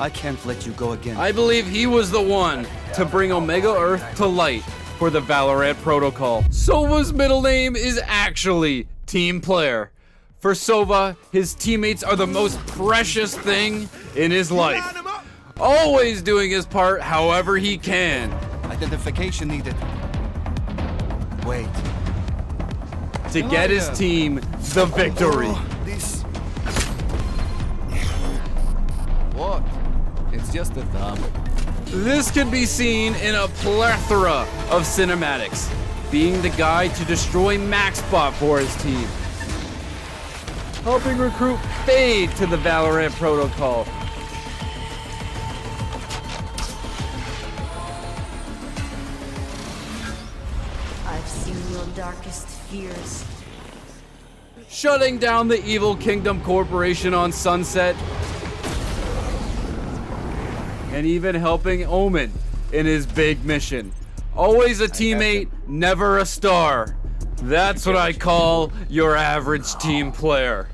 I can't let you go again. I believe he was the one to bring Omega Earth to light for the Valorant protocol. Sova's middle name is actually Team Player. For Sova, his teammates are the most precious thing in his life. Always doing his part however he can. Identification needed. Wait. To get his team the victory. What? It's just a thumb. This can be seen in a plethora of cinematics, being the guide to destroy MaxBot for his team, helping recruit Fade to the Valorant protocol, I've seen your darkest fears. shutting down the Evil Kingdom Corporation on Sunset, and even helping Omen in his big mission. Always a teammate, never a star. That's what I call your average team player.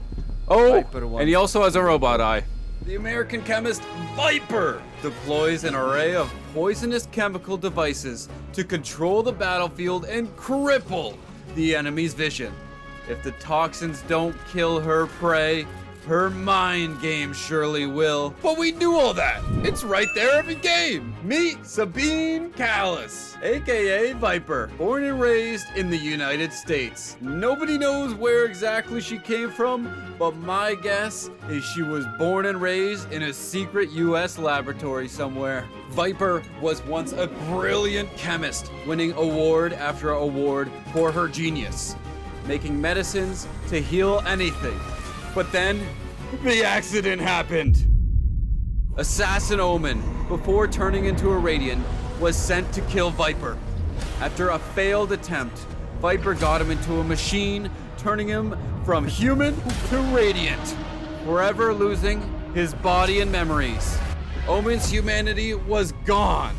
Oh, and he also has a robot eye. The American chemist Viper deploys an array of poisonous chemical devices to control the battlefield and cripple the enemy's vision. If the toxins don't kill her prey, her mind game surely will. But we do all that. It's right there every game. Meet Sabine Callis, aka Viper, born and raised in the United States. Nobody knows where exactly she came from, but my guess is she was born and raised in a secret US laboratory somewhere. Viper was once a brilliant chemist, winning award after award for her genius, making medicines to heal anything. But then, the accident happened. Assassin Omen, before turning into a Radiant, was sent to kill Viper. After a failed attempt, Viper got him into a machine, turning him from human to Radiant, forever losing his body and memories. Omen's humanity was gone.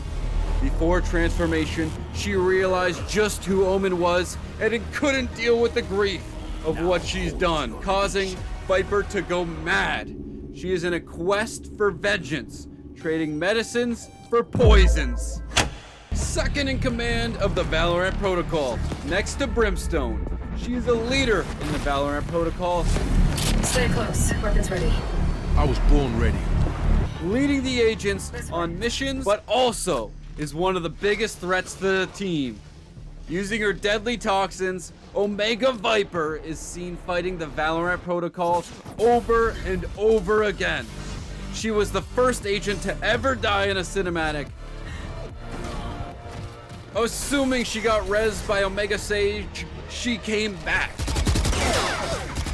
Before transformation, she realized just who Omen was and it couldn't deal with the grief of what she's done, causing Viper to go mad. She is in a quest for vengeance, trading medicines for poisons. Second in command of the Valorant protocol, next to Brimstone. She is a leader in the Valorant protocol. Stay close. Weapons ready. I was born ready. Leading the agents on missions, but also is one of the biggest threats to the team. Using her deadly toxins, Omega Viper is seen fighting the Valorant protocol over and over again. She was the first agent to ever die in a cinematic. Assuming she got rezzed by Omega Sage, she came back.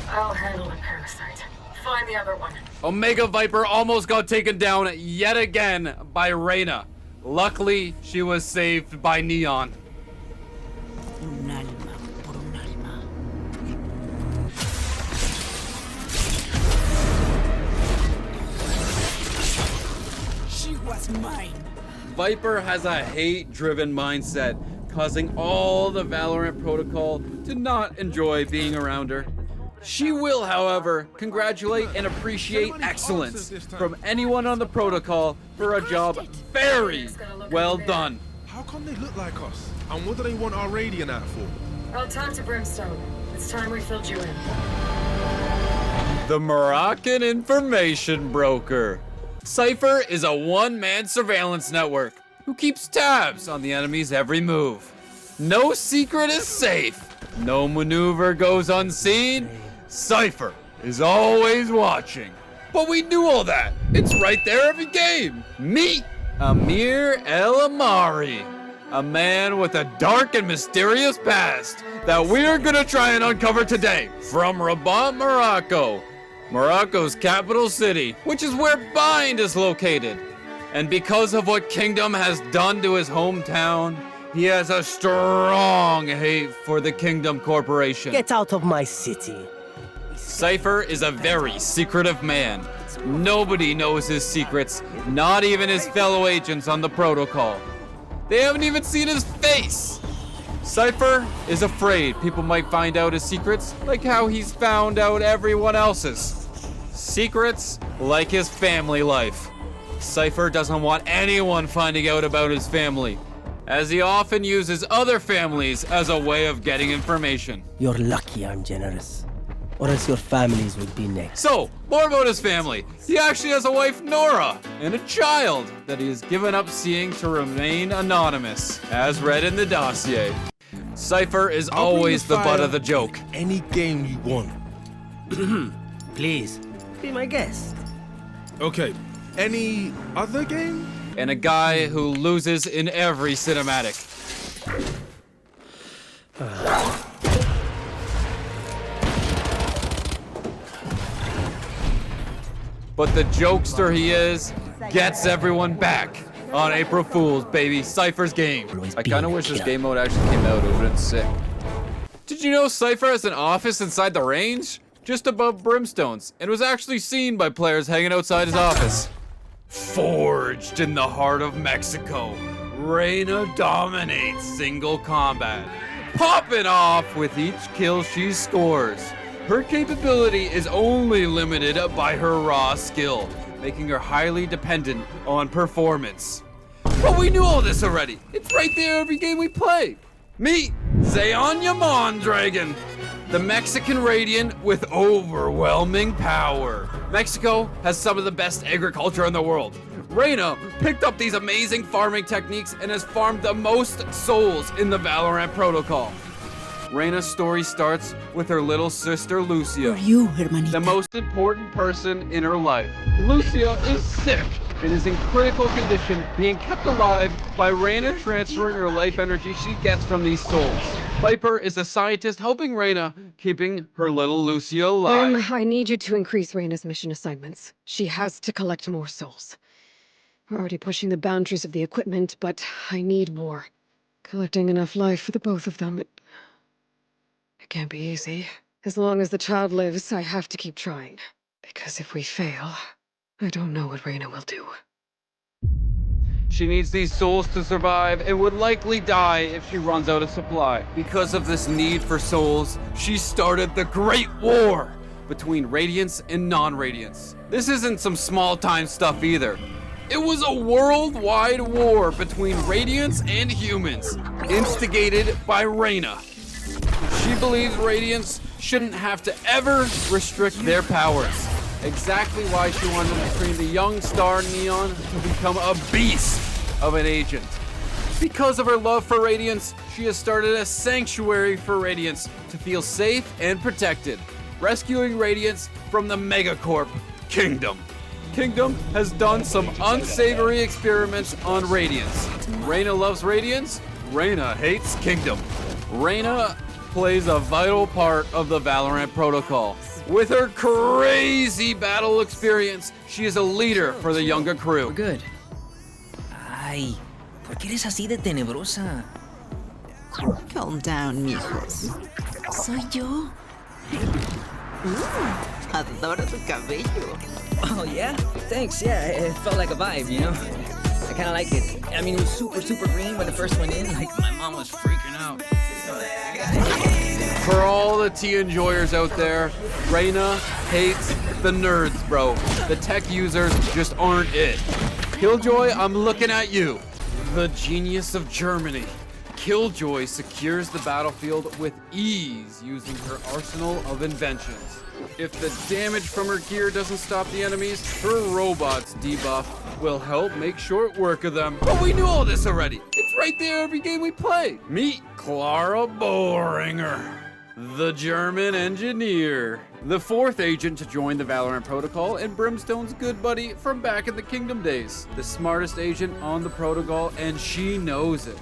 I'll handle the parasite. find the other one. Omega Viper almost got taken down yet again by Reyna. Luckily, she was saved by Neon. Un alma por un alma. She was mine. Viper has a hate-driven mindset, causing all the Valorant protocol to not enjoy being around her. She will, however, congratulate and appreciate excellence from anyone on the protocol for a job very well done. How come they look like us? And what do they want our Radianite for? I'll talk to Brimstone. It's time we filled you in. The Moroccan information broker. Cypher is a one-man surveillance network who keeps tabs on the enemy's every move. No secret is safe. No maneuver goes unseen. Cypher is always watching. But we knew all that. It's right there every game. Meet Amir El Amari, a man with a dark and mysterious past that we're gonna try and uncover today from Rabat, Morocco. Morocco's capital city, which is where Bind is located. And because of what Kingdom has done to his hometown, he has a strong hate for the Kingdom Corporation. Get out of my city. Cypher is a very secretive man. Nobody knows his secrets, not even his fellow agents on the protocol. They haven't even seen his face. Cypher is afraid people might find out his secrets, like how he's found out everyone else's. Secrets like his family life. Cypher doesn't want anyone finding out about his family, as he often uses other families as a way of getting information. You're lucky I'm generous, or else your families would be next. So, more about his family. He actually has a wife, Nora, and a child that he has given up seeing to remain anonymous, as read in the dossier. Cypher is always the butt of the joke. Any game you want. Please, be my guest. Okay, any other game? And a guy who loses in every cinematic. But the jokester he is gets everyone back on April Fool's, baby. Cypher's game. I kind of wish this game mode actually came out. It would have been sick. Did you know Cypher has an office inside the range? Just above Brimstone's, and was actually seen by players hanging outside his office. Forged in the heart of Mexico, Reyna dominates single combat, popping off with each kill she scores. Her capability is only limited by her raw skill, making her highly dependent on performance. But we knew all this already. It's right there every game we play. Meet Zeonya Mondragon, the Mexican Radiant with overwhelming power. Mexico has some of the best agriculture in the world. Reyna picked up these amazing farming techniques and has farmed the most souls in the Valorant protocol. Reyna's story starts with her little sister Lucia, the most important person in her life. Lucia is sick and is in critical condition, being kept alive by Reyna transferring her life energy she gets from these souls. Viper is a scientist helping Reyna, keeping her little Lucia alive. I need you to increase Reyna's mission assignments. She has to collect more souls. We're already pushing the boundaries of the equipment, but I need more. Collecting enough life for the both of them, it can't be easy. As long as the child lives, I have to keep trying. Because if we fail, I don't know what Reyna will do. She needs these souls to survive and would likely die if she runs out of supply. Because of this need for souls, she started the Great War between Radiance and non-Radiance. This isn't some small-time stuff either. It was a worldwide war between Radiance and humans, instigated by Reyna. She believes Radiance shouldn't have to ever restrict their powers. Exactly why she wanted to train the young star Neon to become a beast of an agent. Because of her love for Radiance, she has started a sanctuary for Radiance to feel safe and protected, rescuing Radiance from the megacorp Kingdom. Kingdom has done some unsavory experiments on Radiance. Reyna loves Radiance, Reyna hates Kingdom. Reyna plays a vital part of the Valorant protocol. With her crazy battle experience, she is a leader for the younger crew. We're good. Ay, ¿por qué eres así de tenebrosa? Calm down, mijos. Soy yo. Adoro tu cabello. Oh, yeah? Thanks, yeah. It felt like a vibe, you know? I kind of like it. I mean, it was super, super green when the first went in. Like, my mom was freaking out. For all the tea enjoyers out there, Reyna hates the nerds, bro. The tech users just aren't it. Killjoy, I'm looking at you. The genius of Germany. Killjoy secures the battlefield with ease using her arsenal of inventions. If the damage from her gear doesn't stop the enemies, her robot's debuff will help make short work of them. But we knew all this already. It's right there every game we play. Meet Clara Bohringer, the German engineer. The fourth agent to join the Valorant protocol and Brimstone's good buddy from back in the Kingdom days. The smartest agent on the protocol, and she knows it.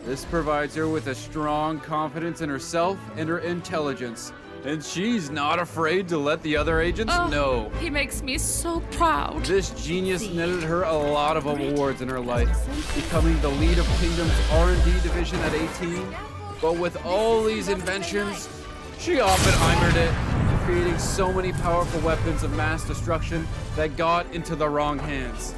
This provides her with a strong confidence in herself and her intelligence. And she's not afraid to let the other agents know. He makes me so proud. This genius netted her a lot of awards in her life, becoming the lead of Kingdom's R&D division at 18. But with all these inventions, she Oppenheimered it, creating so many powerful weapons of mass destruction that got into the wrong hands.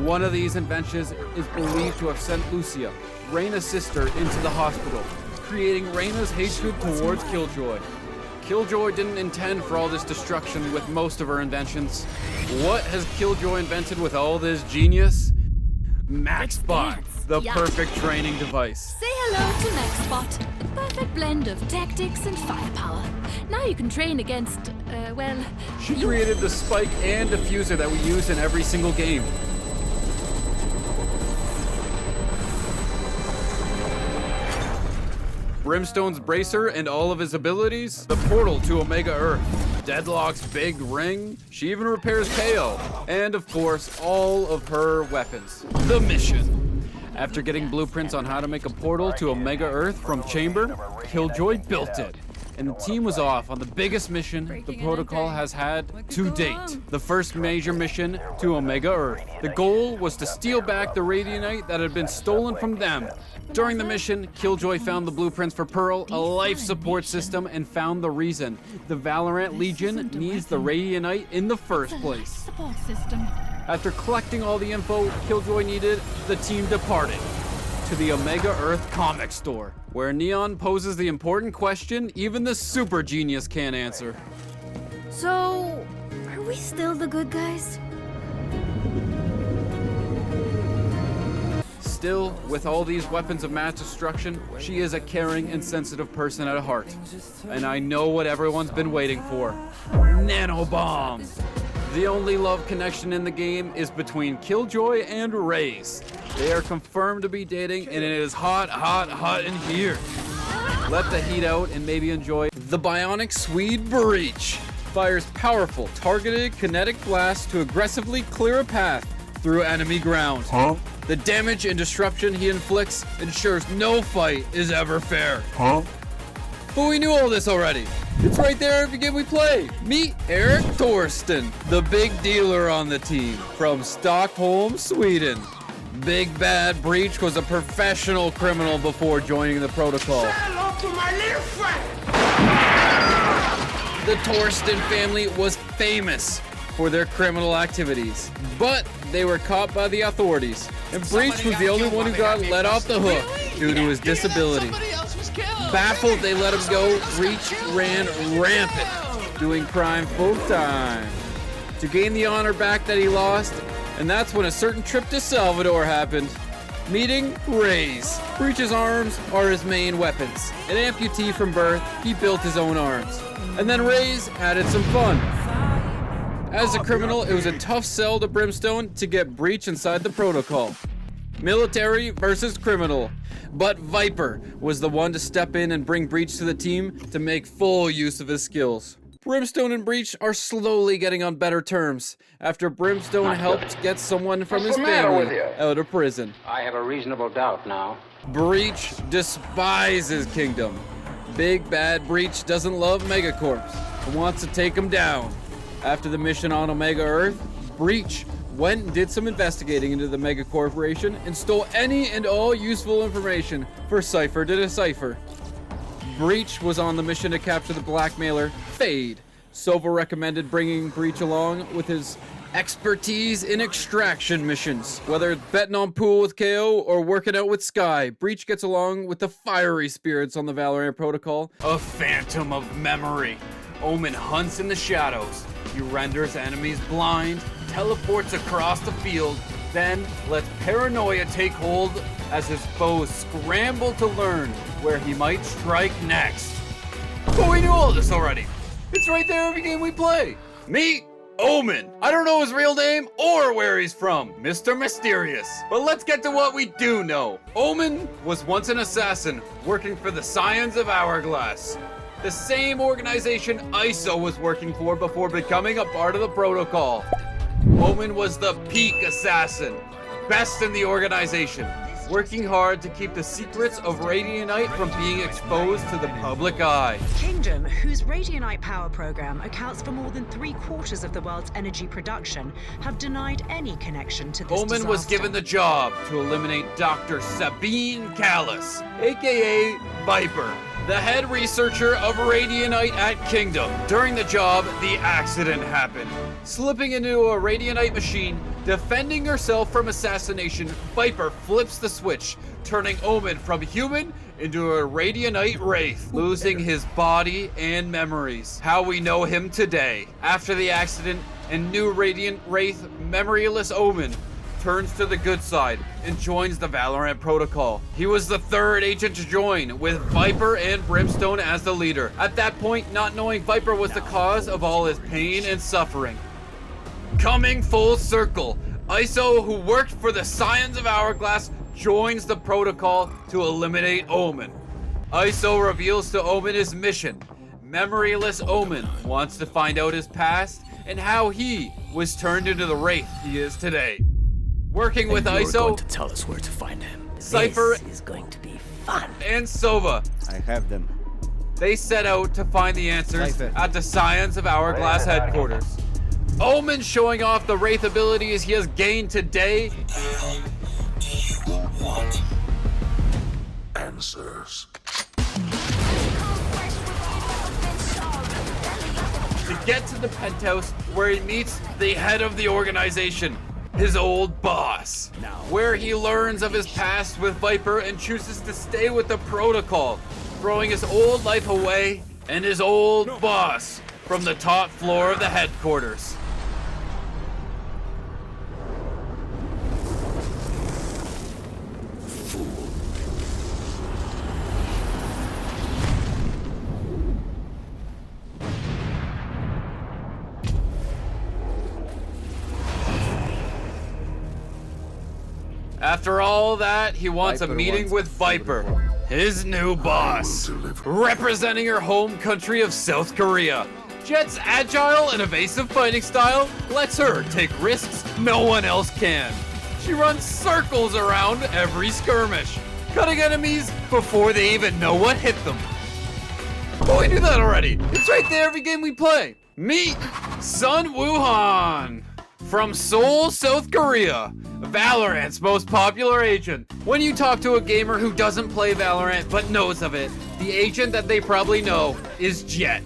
One of these inventions is believed to have sent Lucia, Reyna's sister, into the hospital, creating Reyna's hatred towards Killjoy. Killjoy didn't intend for all this destruction with most of her inventions. What has Killjoy invented with all this genius? MaxBot, the perfect training device. Say hello to MaxBot, the perfect blend of tactics and firepower. Now you can train against, well... She created the spike and diffuser that we use in every single game. Brimstone's bracer and all of his abilities, the portal to Omega Earth, Deadlock's big ring, she even repairs KO, and of course, all of her weapons. The mission. After getting blueprints on how to make a portal to Omega Earth from Chamber, Killjoy built it. And the team was off on the biggest mission the protocol has had to date. The first major mission to Omega Earth. The goal was to steal back the Radianite that had been stolen from them. During the mission, Killjoy found the blueprints for Pearl, a life support system, and found the reason. The Valorant Legion needs the Radianite in the first place. After collecting all the info Killjoy needed, the team departed to the Omega Earth comic store, where Neon poses the important question even the super genius can't answer. So, are we still the good guys? Still, with all these weapons of mass destruction, she is a caring and sensitive person at heart. And I know what everyone's been waiting for. Nanobomb! The only love connection in the game is between Killjoy and Raze. They are confirmed to be dating, and it is hot, hot, hot in here. Let the heat out and maybe enjoy the bionic Swede Breach. Fires powerful, targeted kinetic blasts to aggressively clear a path through enemy ground. The damage and disruption he inflicts ensures no fight is ever fair. But we knew all this already. It's right there every game we play. Meet Eric Torsten, the big dealer on the team from Stockholm, Sweden. Big Bad Breach was a professional criminal before joining the protocol. Say hello to my little friend. The Torsten family was famous for their criminal activities, but they were caught by the authorities, and Breach was the only one who got let off the hook due to his disability. Baffled, they let him go. Breach ran rampant, doing crime full time to gain the honor back that he lost, and that's when a certain trip to Salvador happened. Meeting Raze. Breach's arms are his main weapons. An amputee from birth, he built his own arms. And then Raze added some fun. As a criminal, it was a tough sell to Brimstone to get Breach inside the protocol. Military versus criminal. But Viper was the one to step in and bring Breach to the team to make full use of his skills. Brimstone and Breach are slowly getting on better terms after Brimstone helped get someone from his family out of prison. I have a reasonable doubt now. Breach despises Kingdom. big bad Breach doesn't love megacorps and wants to take them down. After the mission on Omega Earth, Breach went and did some investigating into the Mega Corporation and stole any and all useful information for Cypher to decipher. Breach was on the mission to capture the blackmailer, Fade. Sova recommended bringing Breach along with his expertise in extraction missions. Whether it's betting on pool with KO or working out with Skye, Breach gets along with the fiery spirits on the Valorant Protocol. A phantom of memory. Omen hunts in the shadows. He renders enemies blind, teleports across the field, then lets paranoia take hold as his foes scramble to learn where he might strike next. But we knew all this already. It's right there every game we play. Meet Omen. I don't know his real name or where he's from, Mr. Mysterious. But let's get to what we do know. Omen was once an assassin working for the Scions of Hourglass, the same organization ISO was working for before becoming a part of the protocol. Omen was the peak assassin, best in the organization, working hard to keep the secrets of Radianite from being exposed to the public eye. Kingdom, whose Radianite power program accounts for more than 3/4 of the world's energy production, have denied any connection to this Omen was given the job to eliminate Dr. Sabine Callis, aka Viper, the head researcher of Radianite at Kingdom. During the job, the accident happened. Slipping into a Radianite machine, defending herself from assassination, Viper flips the switch, turning Omen from human into a Radianite wraith, losing his body and memories. How we know him today. After the accident, and new Radiant wraith, memoryless Omen turns to the good side and joins the Valorant Protocol. He was the third agent to join, with Viper and Brimstone as the leader. At that point, not knowing Viper was the cause of all his pain and suffering. Coming full circle, ISO, who worked for the Scions of Hourglass, joins the protocol to eliminate Omen. ISO reveals to Omen his mission. Memoryless Omen wants to find out his past and how he was turned into the wraith he is today. Working with You're ISO, going to tell us where to find him. Cypher This is going to be fun. and Sova. I have them. They set out to find the answers at the Scions of Hourglass headquarters. Omen showing off the wraith abilities he has gained today. Want answers. To get to the penthouse where he meets the head of the organization, his old boss, where he learns of his past with Viper and chooses to stay with the protocol, throwing his old life away and his old boss from the top floor of the headquarters. After all that, he wants a meeting with Viper, his new boss, representing her home country of South Korea. Jett's agile and evasive fighting style lets her take risks no one else can. She runs circles around every skirmish, cutting enemies before they even know what hit them. But we do that already. It's right there every game we play. Meet Sun Woohan from Seoul, South Korea, Valorant's most popular agent. When you talk to a gamer who doesn't play Valorant but knows of it, the agent that they probably know is Jett.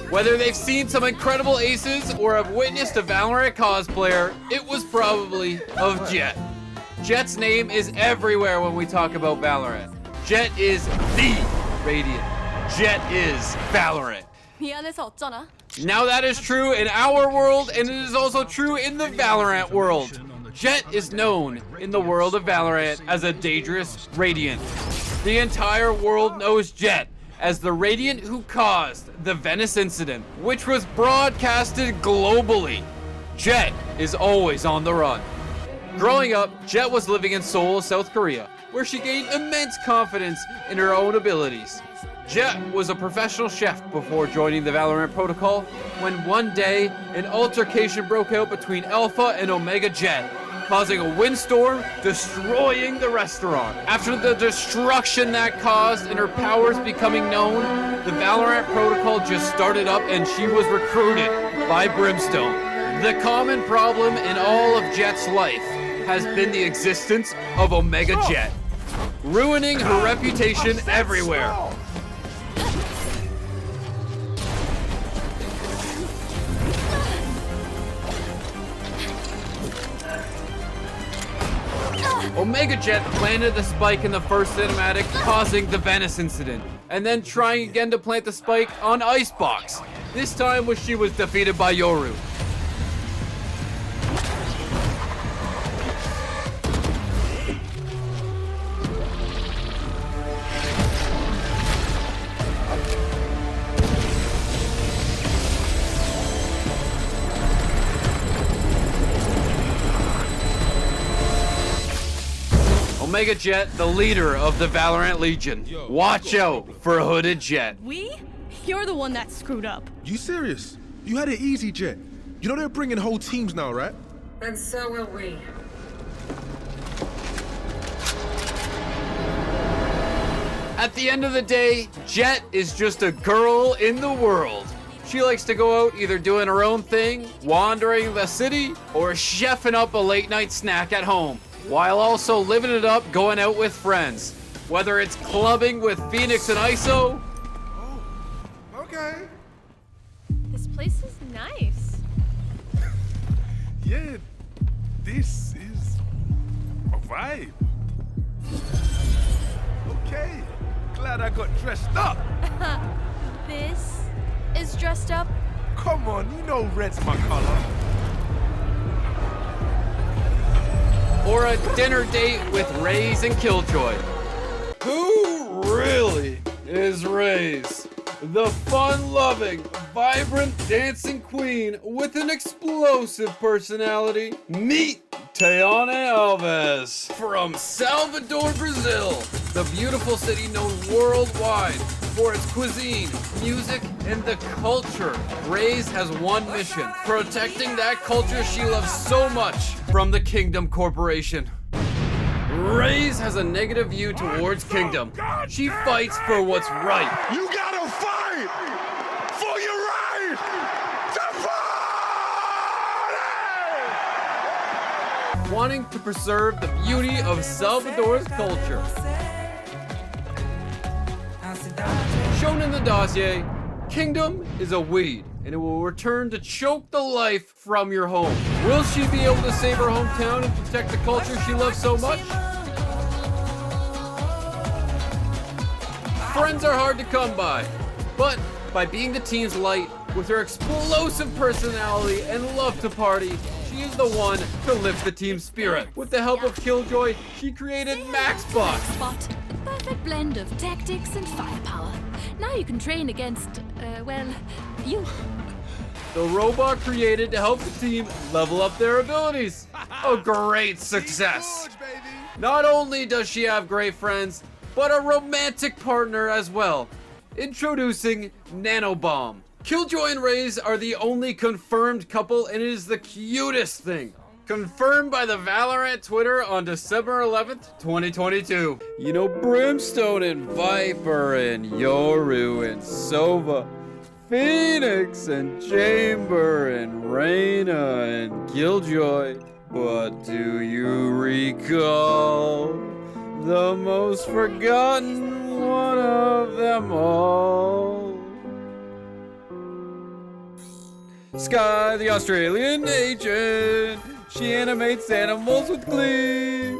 Whether they've seen some incredible aces or have witnessed a Valorant cosplayer, it was probably of Jett. Jett's name is everywhere when we talk about Valorant. Jett is the Radiant. Jett is Valorant. 미안해서 어쩌나? Now that is true in our world, and it is also true in the Valorant world. Jett is known in the world of Valorant as a dangerous Radiant. The entire world knows Jett as the Radiant who caused the Venice incident, which was broadcasted globally. Jett is always on the run. Growing up, Jett was living in Seoul, South Korea, where she gained immense confidence in her own abilities. Jett was a professional chef before joining the Valorant Protocol, when one day an altercation broke out between Alpha and Omega Jett, causing a windstorm, destroying the restaurant. After the destruction that caused and her powers becoming known, the Valorant protocol just started up and she was recruited by Brimstone. The common problem in all of Jett's life has been the existence of Omega Jett, ruining her reputation everywhere. Omega Jett planted the spike in the first cinematic, causing the Venice incident, and then trying again to plant the spike on Icebox, this time when she was defeated by Yoru. Omega Jett, the leader of the Valorant Legion. Watch out for Hooded Jett. We? You're the one that screwed up. You serious? You had it easy, Jett. You know they're bringing whole teams now, right? And so will we. At the end of the day, Jett is just a girl in the world. She likes to go out either doing her own thing, wandering the city, or chefing up a late night snack at home, while also living it up going out with friends. Whether it's clubbing with Phoenix and ISO. Oh, okay. This place is nice. Yeah, this is a vibe. Okay, glad I got dressed up. This is dressed up? Come on, you know red's my color. Or a dinner date with Raze and Killjoy. Who really is Raze? The fun-loving, vibrant dancing queen with an explosive personality. Meet Tayane Alves from Salvador, Brazil. The beautiful city known worldwide for its cuisine, music, and the culture. Raze has one mission: protecting that culture she loves so much from the Kingdom Corporation. Raze has a negative view towards Kingdom. She fights for what's right. You gotta fight for your right to party! Wanting to preserve the beauty of Salvador's culture. Shown in the dossier, Kingdom is a weed, and it will return to choke the life from your home. Will she be able to save her hometown and protect the culture she loves so much? Friends are hard to come by, but by being the team's light, with her explosive personality and love to party, she is the one to lift the team's spirit. With the help of Killjoy, she created Maxbox. Perfect blend of tactics and firepower. Now you can train against, you. The robot created to help the team level up their abilities. A great success. Not only does she have great friends, but a romantic partner as well. Introducing Nanobomb. Killjoy and Raze are the only confirmed couple, and it is the cutest thing. Confirmed by the Valorant Twitter on December 11th, 2022. You know, Brimstone and Viper and Yoru and Sova, Phoenix and Chamber and Reyna and Killjoy. But do you recall the most forgotten one of them all? Skye, the Australian agent. She animates animals with glee.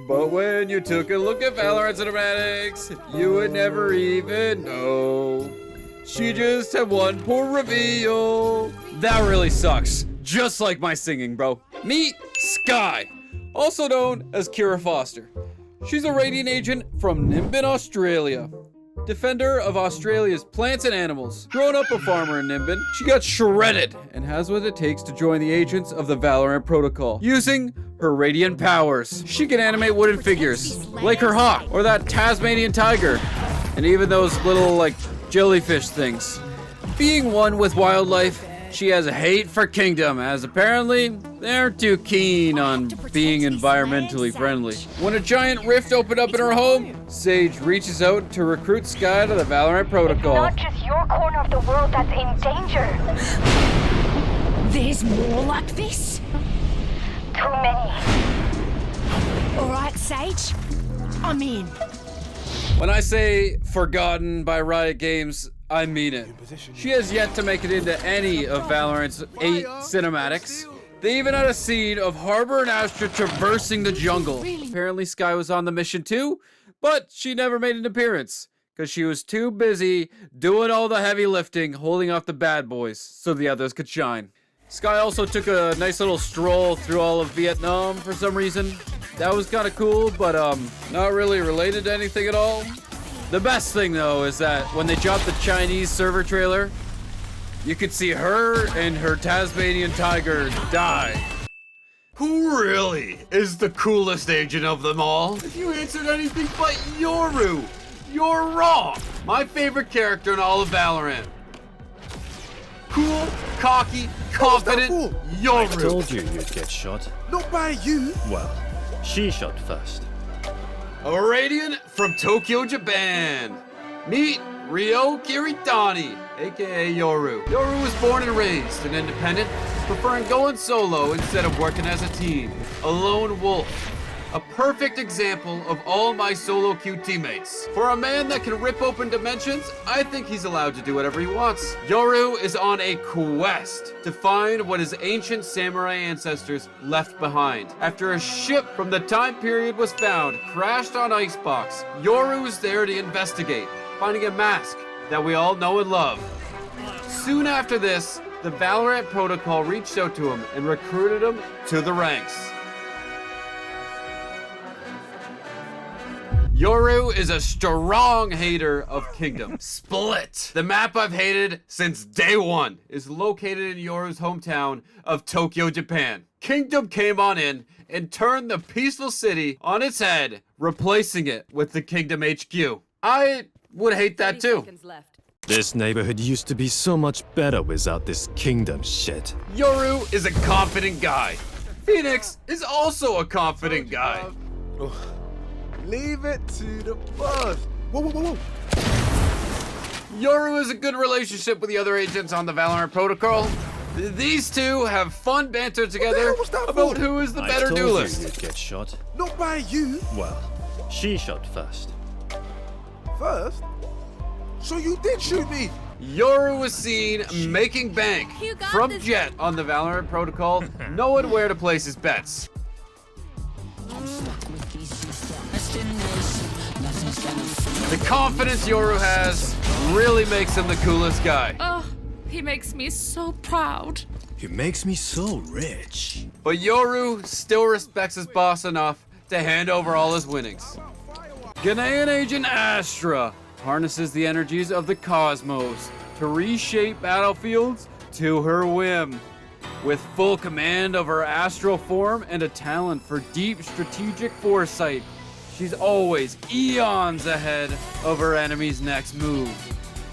But when you took a look at Valorant cinematics, you would never even know. She just had one poor reveal. That really sucks. Just like my singing, bro. Meet Skye, also known as Kira Foster. She's a Radiant agent from Nimbin, Australia. Defender of Australia's plants and animals. Grown up a farmer in Nimbin, she got shredded and has what it takes to join the agents of the Valorant Protocol. Using her radiant powers, she can animate wooden figures, like her hawk, or that Tasmanian tiger, and even those little, jellyfish things. Being one with wildlife, She has a hate for Kingdom, as apparently they're too keen on being environmentally friendly. When a giant rift opened up in her home, Sage reaches out to recruit Skye to the Valorant Protocol. It's not just your corner of the world that's in danger. There's more like this? Too many. Alright, Sage. I'm in. When I say forgotten by Riot Games, I mean it. She has yet to make it into any of Valorant's 8 cinematics. They even had a scene of Harbor and Astra traversing the jungle. Apparently Skye was on the mission too, but she never made an appearance because she was too busy doing all the heavy lifting, holding off the bad boys so the others could shine. Skye also took a nice little stroll through all of Vietnam for some reason. That was kind of cool, but not really related to anything at all. The best thing though is that when they dropped the Chinese server trailer, you could see her and her Tasmanian tiger die. Who really is the coolest agent of them all? If you answered anything but Yoru, you're wrong. My favorite character in all of Valorant. Cool, cocky, confident Yoru. I told you you'd get shot. Not by you. Well, she shot first. A radiant from Tokyo, Japan. Meet Ryo Kiritani, aka Yoru. Yoru was born and raised an independent, preferring going solo instead of working as a team. A lone wolf. A perfect example of all my solo queue teammates. For a man that can rip open dimensions, I think he's allowed to do whatever he wants. Yoru is on a quest to find what his ancient samurai ancestors left behind. After a ship from the time period was found, crashed on Icebox, Yoru is there to investigate, finding a mask that we all know and love. Soon after this, the Valorant Protocol reached out to him and recruited him to the ranks. Yoru is a strong hater of Kingdom. Split. The map I've hated since day one is located in Yoru's hometown of Tokyo, Japan. Kingdom came on in and turned the peaceful city on its head, replacing it with the Kingdom HQ. I would hate that too. This neighborhood used to be so much better without this Kingdom shit. Yoru is a confident guy. Phoenix is also a confident guy. Leave it to the boss. Whoa, whoa, whoa, whoa. Yoru has a good relationship with the other agents on the Valorant Protocol. These two have fun banter together about who is the better duelist. I told you you'd get shot. Not by you. Well, she shot first. First? So you did shoot me. Yoru was seen making bank from Jett on the Valorant Protocol, knowing where to place his bets. The confidence Yoru has really makes him the coolest guy. Oh, he makes me so proud. He makes me so rich. But Yoru still respects his boss enough to hand over all his winnings. Ghanaian agent Astra harnesses the energies of the cosmos to reshape battlefields to her whim. With full command of her astral form and a talent for deep strategic foresight, she's always eons ahead of her enemy's next move.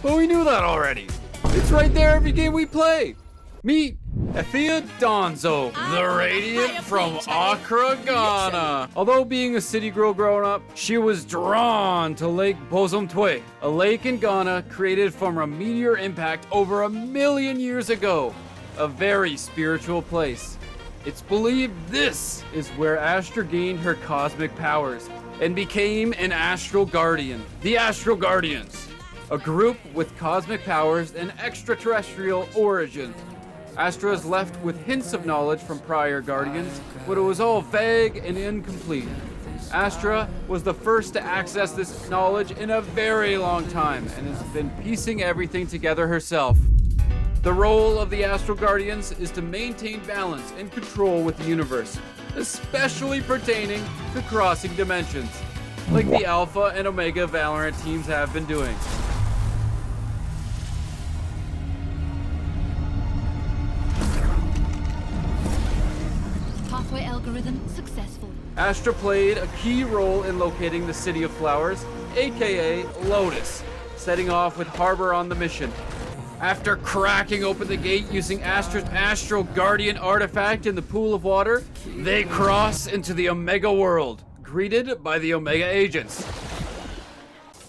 But we knew that already. It's right there every game we play. Meet Efia Donzo, the Radiant from Accra, Ghana. Although being a city girl growing up, she was drawn to Lake Bosumtwe, a lake in Ghana created from a meteor impact over 1 million years ago. A very spiritual place. It's believed this is where Astra gained her cosmic powers and became an Astral Guardian. The Astral Guardians, a group with cosmic powers and extraterrestrial origin. Astra is left with hints of knowledge from prior Guardians, but it was all vague and incomplete. Astra was the first to access this knowledge in a very long time and has been piecing everything together herself. The role of the Astral Guardians is to maintain balance and control with the universe, especially pertaining to crossing dimensions, like the Alpha and Omega Valorant teams have been doing. Pathway algorithm successful. Astra played a key role in locating the City of Flowers, aka Lotus, setting off with Harbor on the mission. After cracking open the gate using Astra's Astral Guardian artifact in the pool of water, they cross into the Omega world, greeted by the Omega agents.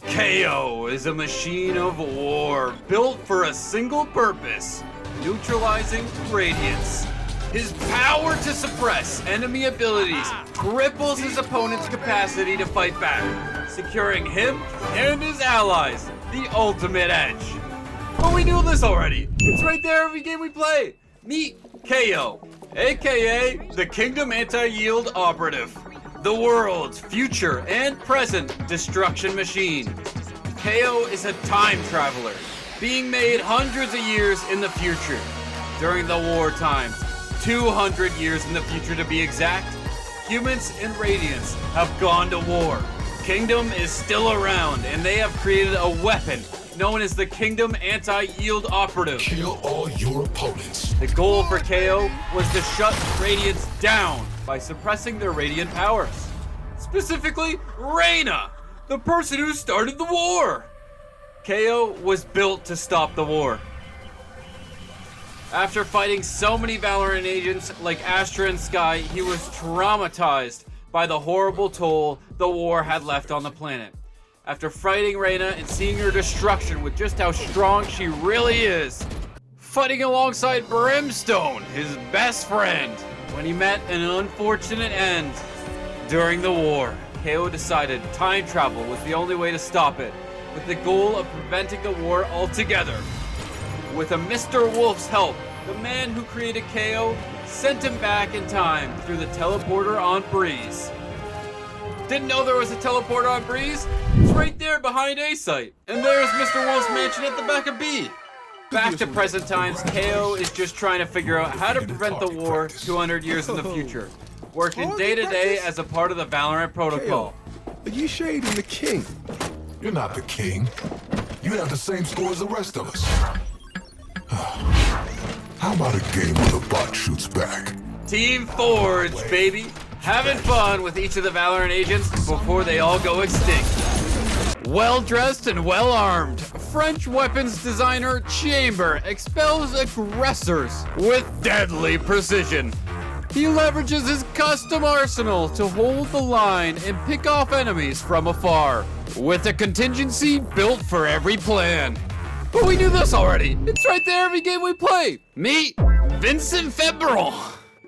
KO is a machine of war built for a single purpose, neutralizing radiance. His power to suppress enemy abilities cripples his opponent's capacity to fight back, securing him and his allies the ultimate edge. But we knew this already. It's right there every game we play. Meet KO, aka the Kingdom Anti-Yield Operative, the world's future and present destruction machine. KO is a time traveler, being made hundreds of years in the future. During the war times, 200 years in the future to be exact, humans and Radiance have gone to war. Kingdom is still around, and they have created a weapon known as the Kingdom Anti-Yield Operative. Kill all your opponents. The goal for KO was to shut Radiance down by suppressing their radiant powers. Specifically, Reyna, the person who started the war. KO was built to stop the war. After fighting so many Valorant agents like Astra and Skye, he was traumatized by the horrible toll the war had left on the planet. After fighting Reyna and seeing her destruction with just how strong she really is, fighting alongside Brimstone, his best friend, when he met an unfortunate end during the war, KO decided time travel was the only way to stop it, with the goal of preventing the war altogether. With a Mr. Wolf's help, the man who created KO sent him back in time through the teleporter on Breeze. Didn't know there was a teleporter on Breeze? It's right there behind A site. And there's Mr. Wolf's mansion at the back of B. Back to present times, KO is just trying to figure out how to prevent the war 200 years in the future, working day to day as a part of the Valorant protocol. Are you shading the king? You're not the king. You have the same score as the rest of us. How about a game where the bot shoots back? Team Forge, baby. Having fun with each of the Valorant agents before they all go extinct. Well-dressed and well-armed, French weapons designer Chamber expels aggressors with deadly precision. He leverages his custom arsenal to hold the line and pick off enemies from afar, with a contingency built for every plan. But we knew this already. It's right there every game we play. Meet Vincent Febron,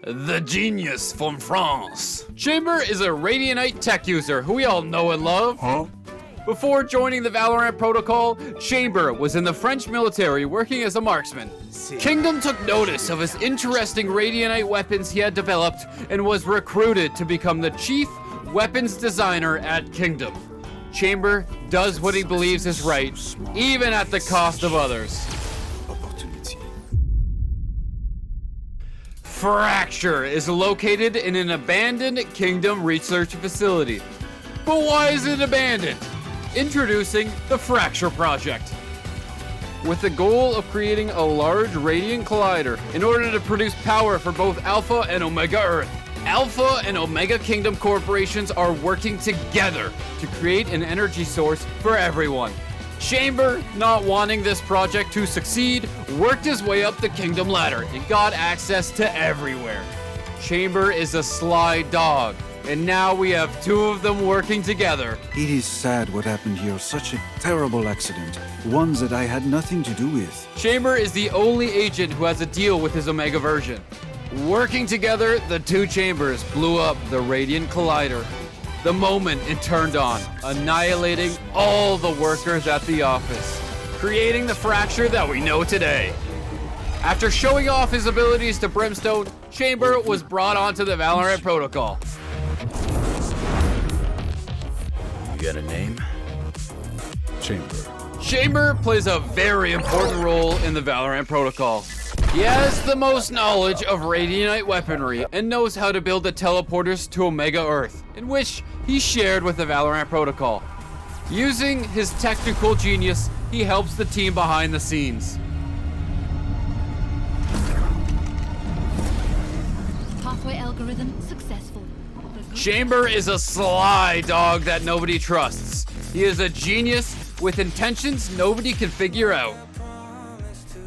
the genius from France. Chamber is a Radianite tech user who we all know and love. Before joining the Valorant protocol, Chamber was in the French military working as a marksman. Kingdom took notice of his interesting Radianite weapons he had developed and was recruited to become the chief weapons designer at Kingdom. Chamber does what he believes is right, even at the cost of others. Fracture is located in an abandoned Kingdom research facility. But why is it abandoned? Introducing the Fracture Project. With the goal of creating a large radiant collider in order to produce power for both Alpha and Omega Earth. Alpha and Omega Kingdom corporations are working together to create an energy source for everyone. Chamber, not wanting this project to succeed, worked his way up the Kingdom ladder and got access to everywhere. Chamber is a sly dog, and now we have two of them working together. It is sad what happened here, such a terrible accident, one that I had nothing to do with. Chamber is the only agent who has a deal with his Omega version. Working together, the two chambers blew up the Radiant Collider. The moment it turned on, annihilating all the workers at the office, creating the fracture that we know today. After showing off his abilities to Brimstone, Chamber was brought onto the Valorant protocol. You got a name? Chamber. Chamber plays a very important role in the Valorant protocol. He has the most knowledge of Radianite weaponry and knows how to build the teleporters to Omega Earth, in which he shared with the Valorant protocol. Using his technical genius, he helps the team behind the scenes. Pathway algorithm successful. Chamber is a sly dog that nobody trusts. He is a genius with intentions nobody can figure out.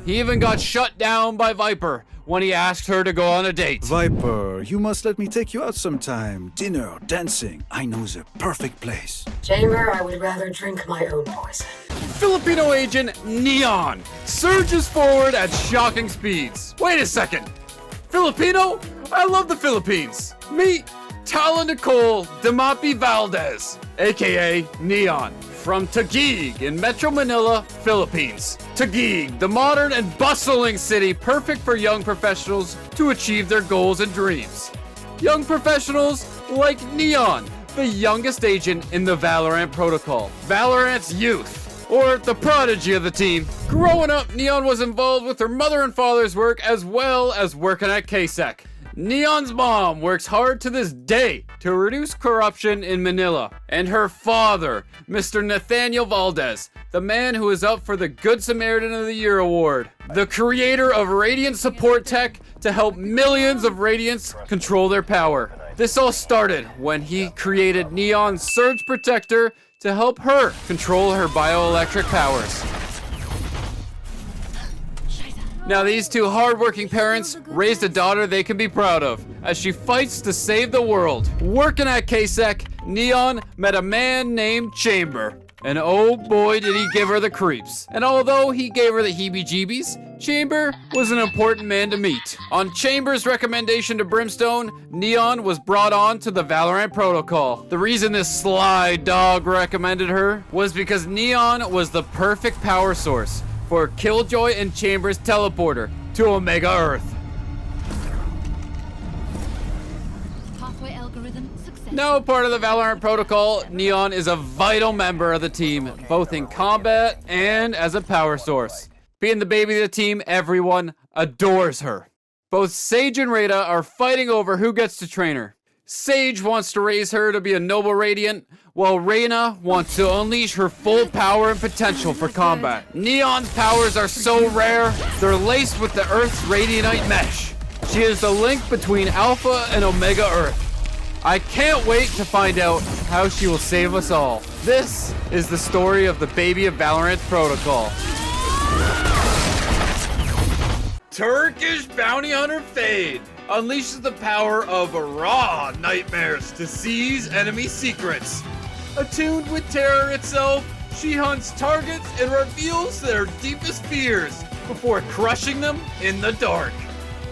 He even got shut down by Viper when he asked her to go on a date. Viper, you must let me take you out sometime. Dinner, dancing. I know the perfect place. Chamber, I would rather drink my own poison. Filipino agent Neon surges forward at shocking speeds. Wait a second. Filipino? I love the Philippines. Meet Tala Nicole Damapi Valdez, aka Neon, from Taguig in Metro Manila, Philippines. Taguig, the modern and bustling city perfect for young professionals to achieve their goals and dreams. Young professionals like Neon, the youngest agent in the Valorant protocol. Valorant's youth, or the prodigy of the team. Growing up, Neon was involved with her mother and father's work as well as working at KSEC. Neon's mom works hard to this day to reduce corruption in Manila. And her father, Mr. Nathaniel Valdez, the man who is up for the Good Samaritan of the Year award. The creator of Radiant support tech to help millions of Radiants control their power. This all started when he created Neon's Surge Protector to help her control her bioelectric powers. Now these two hardworking parents raised a daughter they can be proud of as she fights to save the world. Working at KSEC, Neon met a man named Chamber. And oh boy did he give her the creeps. And although he gave her the heebie-jeebies, Chamber was an important man to meet. On Chamber's recommendation to Brimstone, Neon was brought on to the Valorant protocol. The reason this sly dog recommended her was because Neon was the perfect power source for Killjoy and Chamber's teleporter to Omega Earth. Pathway algorithm success. Now part of the Valorant protocol, Neon is a vital member of the team, both in combat and as a power source. Being the baby of the team, everyone adores her. Both Sage and Reyna are fighting over who gets to train her. Sage wants to raise her to be a noble Radiant, while Reyna wants to unleash her full power and potential for combat. Neon's powers are so rare, they're laced with the Earth's Radianite mesh. She is the link between Alpha and Omega Earth. I can't wait to find out how she will save us all. This is the story of the baby of Valorant's protocol. Turkish bounty hunter Fade unleashes the power of raw nightmares to seize enemy secrets. Attuned with terror itself, she hunts targets and reveals their deepest fears before crushing them in the dark.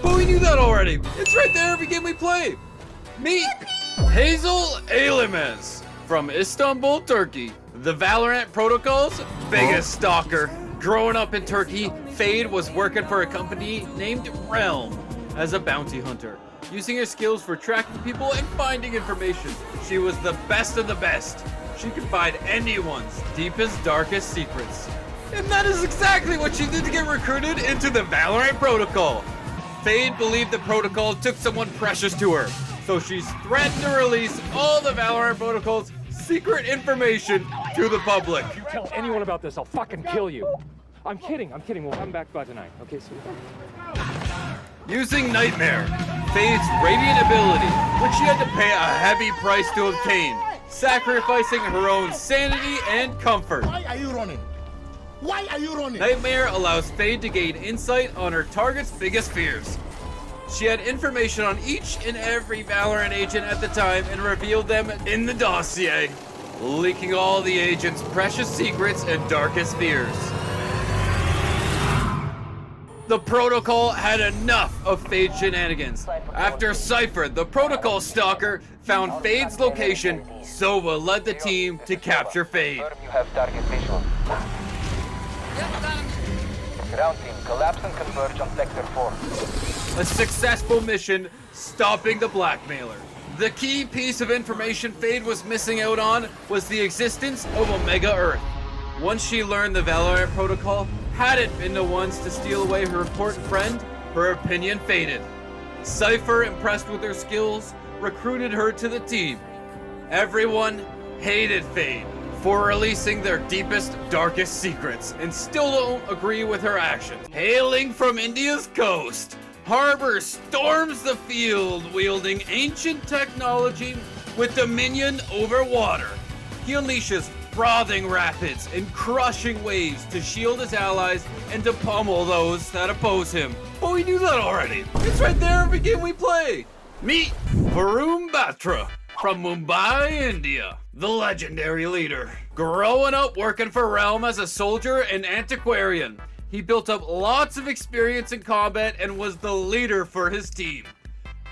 But we knew that already. It's right there every game we play. Meet Hazel Ailemez from Istanbul, Turkey, the Valorant protocol's biggest stalker. Growing up in Turkey, Fade was working for a company named Realm as a bounty hunter, using her skills for tracking people and finding information. She was the best of the best. She could find anyone's deepest, darkest secrets. And that is exactly what she did to get recruited into the Valorant protocol. Fade believed the protocol took someone precious to her, so she's threatened to release all the Valorant protocol's secret information to the public. If you tell anyone about this, I'll fucking kill you. I'm kidding. We'll come back by tonight. Okay, sweetheart? Using Nightmare, Fade's radiant ability, which she had to pay a heavy price to obtain, sacrificing her own sanity and comfort. Why are you running? Why are you running? Nightmare allows Fade to gain insight on her target's biggest fears. She had information on each and every Valorant agent at the time and revealed them in the dossier, leaking all the agents' precious secrets and darkest fears. The protocol had enough of Fade shenanigans. After Cypher, the protocol stalker, found Fade's location, Sova led the team to capture Fade. You have target visual. Ground team, collapse and converge on Sector 4. A successful mission stopping the blackmailer. The key piece of information Fade was missing out on was the existence of Omega Earth. Once she learned the Valorant protocol hadn't been the ones to steal away her important friend, her opinion faded. Cypher, impressed with her skills, recruited her to the team. Everyone hated Fade for releasing their deepest, darkest secrets and still don't agree with her actions. Hailing from India's coast, Harbor storms the field wielding ancient technology with dominion over water. He unleashes frothing rapids and crushing waves to shield his allies and to pummel those that oppose him. But we knew that already. It's right there every game we play. Meet Varun Batra from Mumbai, India, the legendary leader. Growing up working for Realm as a soldier and antiquarian, he built up lots of experience in combat and was the leader for his team.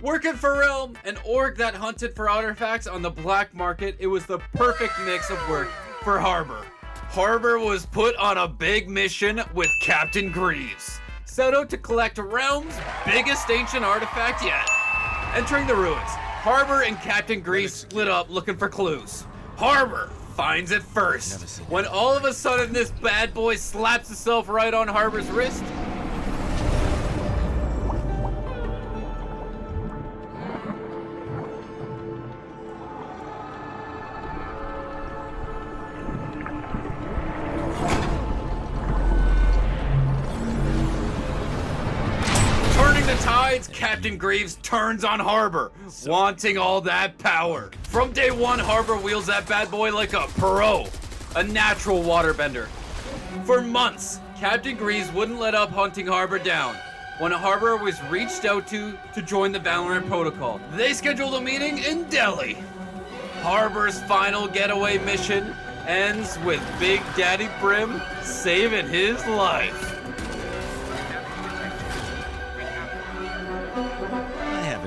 Working for Realm, an orc that hunted for artifacts on the black market, it was the perfect mix of work for Harbor. Harbor was put on a big mission with Captain Greaves, set out to collect Realm's biggest ancient artifact yet. Entering the ruins, Harbor and Captain Greaves split up looking for clues. Harbor finds it first, when all of a sudden this bad boy slaps himself right on Harbor's wrist. Captain Greaves turns on Harbor, wanting all that power. From day one, Harbor wheels that bad boy like a pro, a natural waterbender. For months, Captain Greaves wouldn't let up hunting Harbor down. When Harbor was reached out to join the Valorant Protocol, they scheduled a meeting in Delhi. Harbor's final getaway mission ends with Big Daddy Brim saving his life.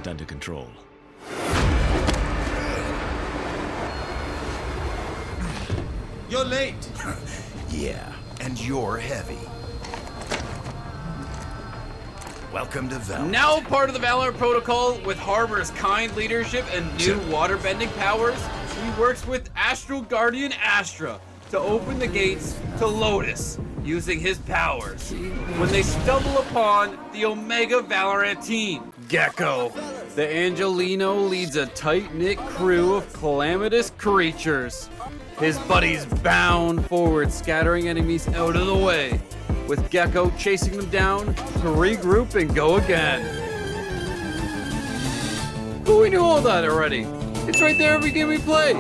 Under control. You're late. Yeah, and you're heavy. Welcome to Valorant. Now part of the Valorant Protocol, with Harbor's kind leadership and new waterbending powers, he works with Astral Guardian Astra to open the gates to Lotus, using his powers, when they stumble upon the Omega Valorant team. Gekko, the Angelino, leads a tight-knit crew of calamitous creatures. His buddies bound forward, scattering enemies out of the way, with Gekko chasing them down to regroup and go again. But we knew all that already. It's right there every game we play.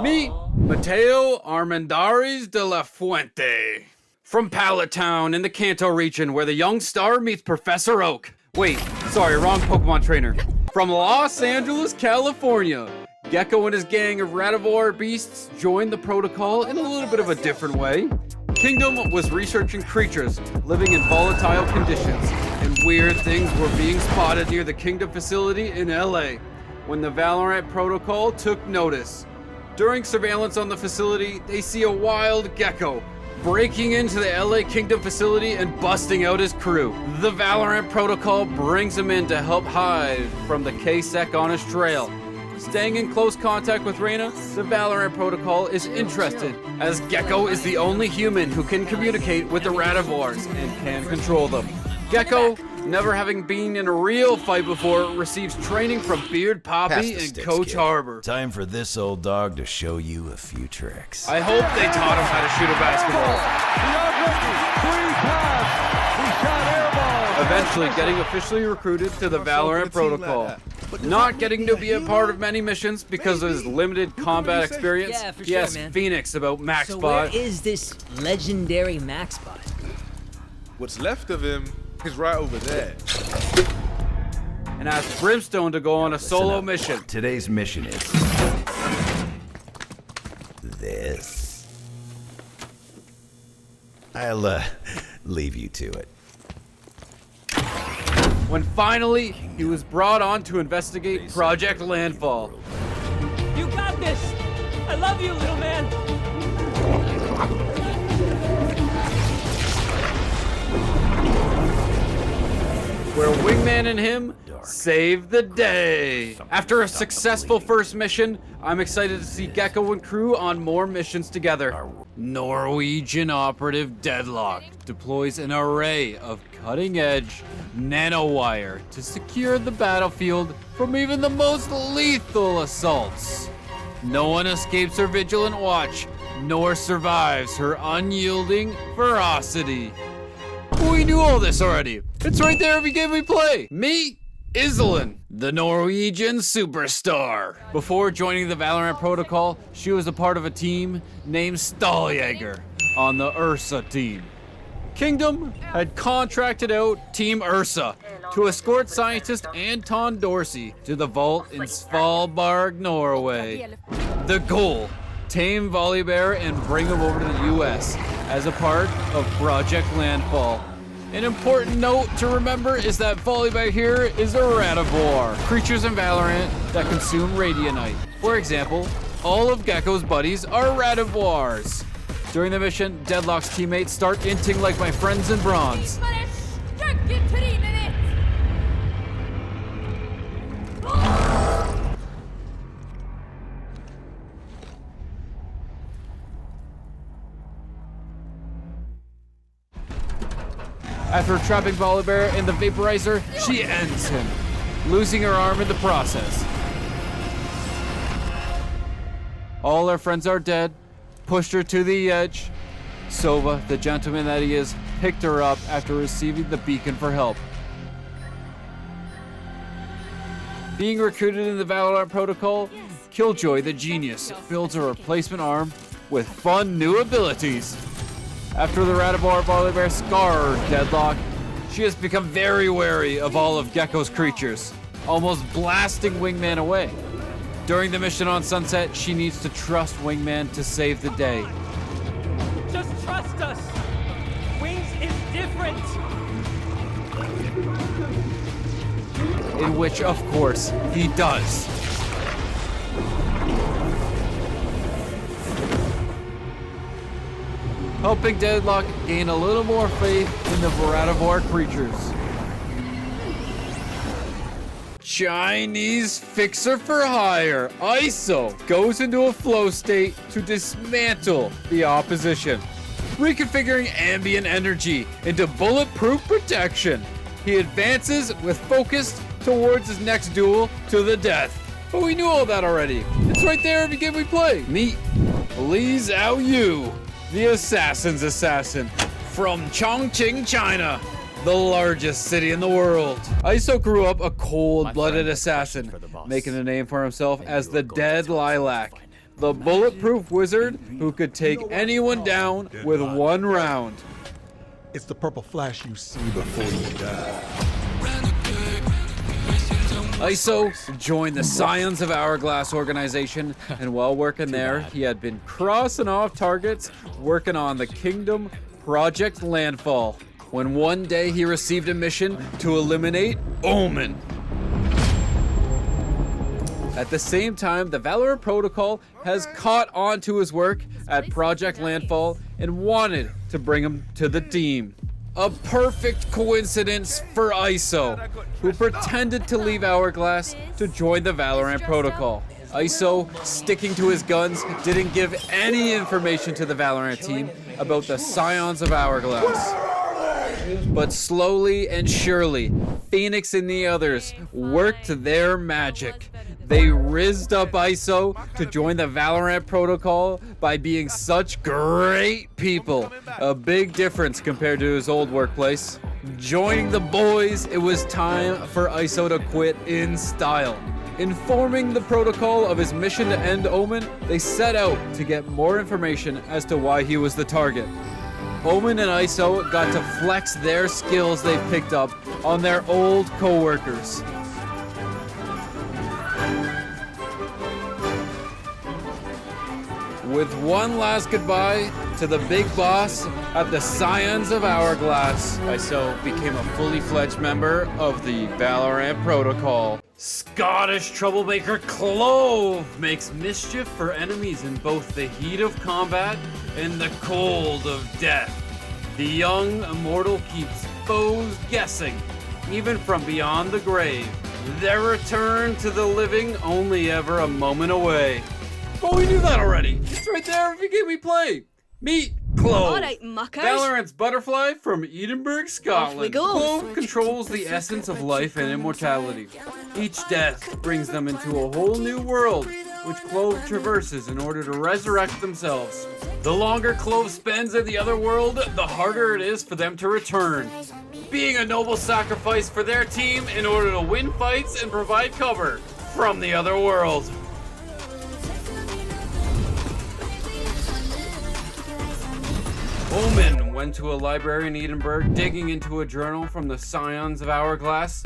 Meet Mateo Armendariz de la Fuente. From Pallet Town in the Kanto region, where the young star meets Professor Oak. Wait, sorry, wrong Pokemon trainer. From Los Angeles, California, Gekko and his gang of Radivore beasts joined the protocol in a little bit of a different way. Kingdom was researching creatures living in volatile conditions, and weird things were being spotted near the Kingdom facility in LA when the Valorant Protocol took notice. During surveillance on the facility, they see a wild Gekko breaking into the LA Kingdom facility and busting out his crew. The Valorant Protocol brings him in to help hide from the K-Sec on his trail. Staying in close contact with Reyna, the Valorant Protocol is interested, as Gekko is the only human who can communicate with the Radivores and can control them. Gekko, never having been in a real fight before, receives training from Beard Poppy and Coach Harbor. Time for this old dog to show you a few tricks. I hope they taught him how to shoot a basketball. Eventually getting officially recruited to the Valorant Protocol. Not getting to be a part of many missions because of his limited combat experience. Yeah, for he asks sure, man. Phoenix about Maxbot. So where is this legendary Maxbot? What's left of him is right over there. And asks Brimstone to go on a solo mission. Today's mission is this. I'll leave you to it. When finally he was brought on to investigate Project Landfall. You got this! I love you, little man! Where Wingman and him saved the day. After a successful first mission, I'm excited to see Gekko and crew on more missions together. Norwegian operative Deadlock deploys an array of cutting-edge nanowire to secure the battlefield from even the most lethal assaults. No one escapes her vigilant watch, nor survives her unyielding ferocity. We knew all this already. It's right there every game we play. Meet Iselin, the Norwegian superstar. Before joining the Valorant Protocol, she was a part of a team named Stalljäger on the Ursa team. Kingdom had contracted out Team Ursa to escort scientist Anton Dorsey to the vault in Svalbard, Norway. The goal, tame Volibear and bring him over to the US as a part of Project Landfall. An important note to remember is that Volibear here is a radivore, creatures in Valorant that consume Radianite. For example, all of Gekko's buddies are radivores. During the mission, Deadlock's teammates start inting like my friends in bronze. After trapping Volibear in the vaporizer, she ends him, losing her arm in the process. All her friends are dead, pushed her to the edge. Sova, the gentleman that he is, picked her up after receiving the beacon for help. Being recruited in the Valorant Protocol, Killjoy, the genius, builds a replacement arm with fun new abilities. After the radivore Volibear scarred Deadlock, she has become very wary of all of Gekko's creatures, almost blasting Wingman away. During the mission on Sunset, she needs to trust Wingman to save the day. Just trust us! Wings is different! In which, of course, he does. Helping Deadlock gain a little more faith in the radivore creatures. Chinese fixer for hire, ISO, goes into a flow state to dismantle the opposition, reconfiguring ambient energy into bulletproof protection. He advances with focus towards his next duel to the death. But we knew all that already. It's right there every game we play. Meet Li Zhao Yu, the assassin's assassin from Chongqing, China, the largest city in the world. ISO grew up a cold-blooded assassin, making a name for himself as the Dead Lilac, the bulletproof wizard who could take anyone down with one round. It's the purple flash you see before you die. ISO joined the Scions of Hourglass organization, and while working there, he had been crossing off targets working on the Kingdom Project Landfall, when one day he received a mission to eliminate Omen. At the same time, the Valorant Protocol has caught on to his work at Project Landfall and wanted to bring him to the team. A perfect coincidence for ISO, who pretended to leave Hourglass to join the Valorant Protocol. ISO, sticking to his guns, didn't give any information to the Valorant team about the Scions of Hourglass. But slowly and surely, Phoenix and the others worked their magic. They rizzed up ISO to join the Valorant Protocol by being such great people. A big difference compared to his old workplace. Joining the boys, it was time for ISO to quit in style. Informing the protocol of his mission to end Omen, they set out to get more information as to why he was the target. Omen and ISO got to flex their skills they've picked up on their old co-workers. With one last goodbye to the big boss at the Scions of Hourglass, ISO became a fully fledged member of the Valorant Protocol. Scottish troublemaker Clove makes mischief for enemies in both the heat of combat and the cold of death. The young immortal keeps foes guessing, even from beyond the grave. Their return to the living only ever a moment away. But we knew that already. It's right there every game we play. Meet Clove. Alright, muckers. Valorant's butterfly from Edinburgh, Scotland. Off we go. Clove controls the essence of life and immortality. Each death brings them into a whole new world, which Clove traverses in order to resurrect themselves. The longer Clove spends in the other world, the harder it is for them to return. being a noble sacrifice for their team in order to win fights and provide cover from the other world. Omen went to a library in Edinburgh digging into a journal from the scions of Hourglass.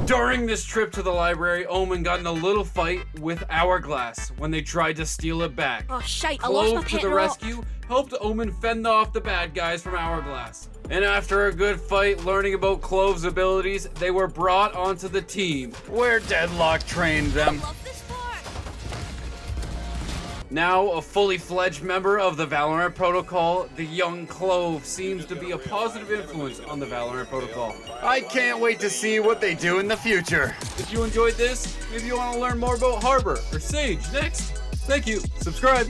During this trip to the library, Omen got in a little fight with Hourglass when they tried to steal it back. Oh shite, I lost my Clove to the pet rock. rescue helped Omen fend off the bad guys from Hourglass. And after a good fight, learning about Clove's abilities, they were brought onto the team, where Deadlock trained them. Now a fully fledged member of the Valorant Protocol, the young Clove seems to be a positive influence on the Valorant Protocol. I can't wait to see what they do in the future. If you enjoyed this, maybe you want to learn more about Harbor or Sage next. Thank you. Subscribe.